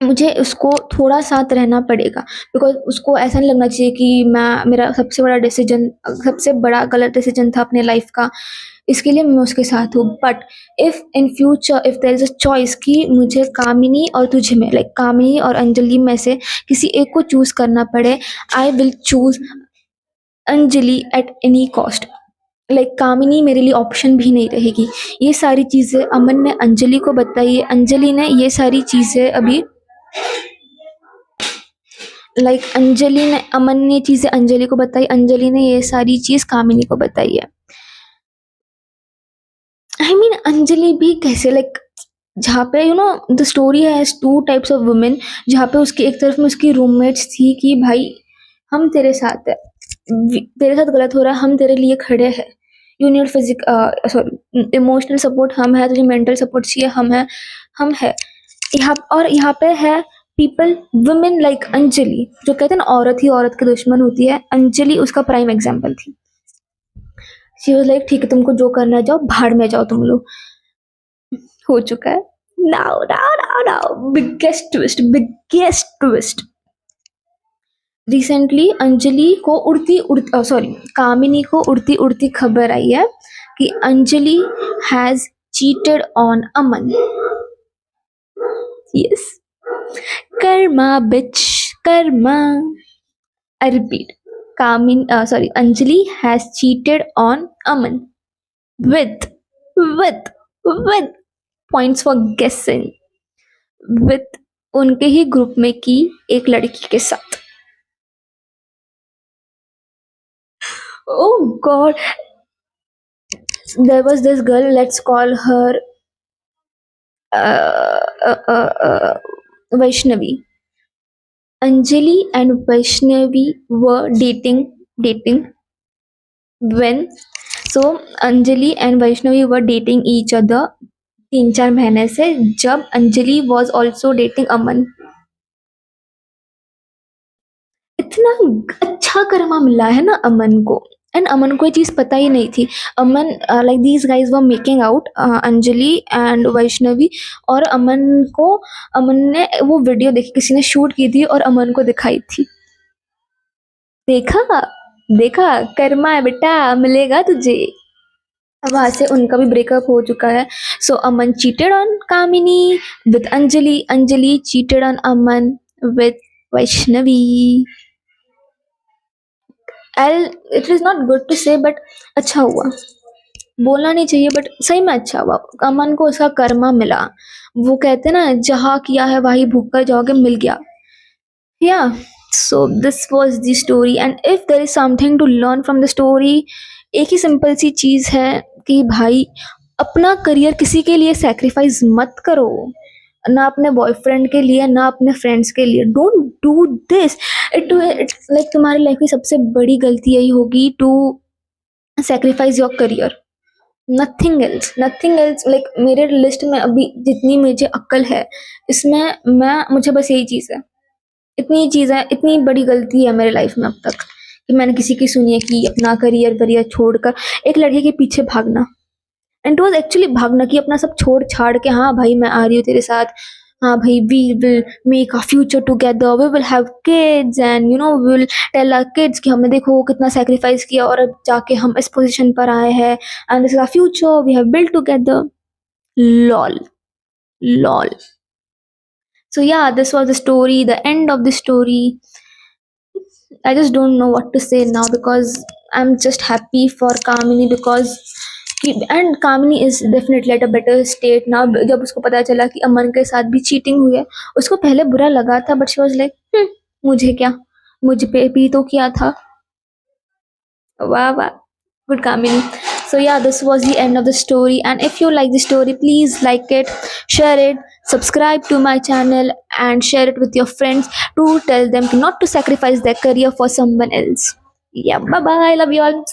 मुझे उसको थोड़ा साथ रहना पड़ेगा बिकॉज उसको ऐसा नहीं लगना चाहिए कि मैं मेरा सबसे बड़ा गलत डिसीजन था अपने लाइफ का, इसके लिए मैं उसके साथ हूँ। But if in future if there is a choice कि मुझे कामिनी और तुझे में लाइक कामिनी और अंजलि में से किसी एक को चूज़ करना पड़े, I will choose Anjali at any cost. Like Kamini मेरे लिए ऑप्शन भी नहीं रहेगी। ये सारी चीज़ें अमन ने अंजलि को बताई है, अंजलि ने ये सारी चीज़ें अभी अंजलि ने अमन ने चीज़ें अंजलि को बताई, अंजलि ने ये सारी चीज़ कामिनी को बताई है। आई मीन अंजलि भी कैसे लाइक जहाँ पे the story has two types of women, जहाँ पे उसकी एक तरफ में उसकी रूममेट्स थी कि भाई हम तेरे साथ है, तेरे साथ गलत हो रहा है, हम तेरे लिए खड़े हैं। You need sorry emotional support हम है, तुझे मेंटल सपोर्ट चाहिए हम है। यहाँ पे है पीपल वुमेन लाइक अंजलि, जो कहते हैं ना औरत ही औरत की दुश्मन होती है, अंजलि उसका प्राइम एग्जाम्पल थी। शी वाज लाइक ठीक है तुमको जो करना है जाओ, भाड़ में जाओ तुम लोग। हो चुका है। Now now now now biggest twist. Recently Anjali को कामिनी को उड़ती उड़ती खबर आई है कि Anjali has cheated on Aman. Yes, karma bitch, karma. I repeat, Anjali has cheated on Aman with, with, with points for guessing, with उनके ही ग्रुप में की एक लड़की के साथ। Oh God, there was this girl. Let's call her Vaishnavi. Anjali and Vaishnavi were dating when so Anjali and Vaishnavi were dating each other 3-4 महीने से जब अंजलि वॉज ऑल्सो डेटिंग अमन. इतना अच्छा कर्मा मिला है ना अमन को. एंड अमन को ये चीज़ पता ही नहीं थी. Aman like these guys were making out Anjali and Vaishnavi. और अमन ने वो वीडियो देखी, किसी ने शूट की थी और अमन को दिखाई थी. देखा, देखा, कर्मा है बेटा, मिलेगा तुझे. अब वहां से उनका भी ब्रेकअप हो चुका है. So Aman cheated on Kamini with Anjali. Anjali cheated on Aman with Vaishnavi. Well it is not good to say but अच्छा हुआ. बोलना नहीं चाहिए बट सही में अच्छा हुआ. अमन को उसका कर्मा मिला. वो कहते ना, जहाँ किया है वही भूख कर जाओगे, मिल गया. Yeah, so this was the story, and if there is something to learn from the story, एक ही सिंपल सी चीज़ है कि भाई अपना करियर किसी के लिए सैक्रिफाइस मत करो. ना अपने बॉयफ्रेंड के लिए, ना अपने फ्रेंड्स के लिए. Don't do this. It like तुम्हारी लाइफ की सबसे बड़ी गलती यही होगी to sacrifice your career. Nothing else, nothing else. Like मेरे लिस्ट में अभी जितनी मुझे अक्ल है, इसमें मुझे बस यही चीज़ है. इतनी चीज़ें, इतनी बड़ी गलती है मेरे लाइफ में अब तक कि मैंने किसी की सुनी है कि अपना करियर वरियर छोड़कर एक लड़के के पीछे भागना. एंड इट वॉज एक्चुअली भागना कि अपना सब छोड़ छाड़ के, हाँ भाई मैं आ रही हूँ तेरे साथ, हाँ भाई we will make a future together, we will have kids and we will tell our kids कि हमने देखो कितना सेक्रीफाइस किया और अब जाके हम इस पोजीशन पर आए हैं and this is our future we have built together. Lol, lol. So yeah, this was the story, the end of the story. I just don't know what to say now because I'm just happy for Kamini because and Kamini is definitely at a better state now. जब उसको पता चला कि अमन के साथ भी cheating हुई है, उसको पहले बुरा लगा था बट शी वाज लाइक मुझे क्या, मुझ पे भी तो किया था. वाह वाह, good Kamini. So yeah, this was the end of the story, and if you like the story, please like it, share it, subscribe to my channel and share it with your friends to tell them not to sacrifice their career for someone else. Yeah, bye bye, love you all.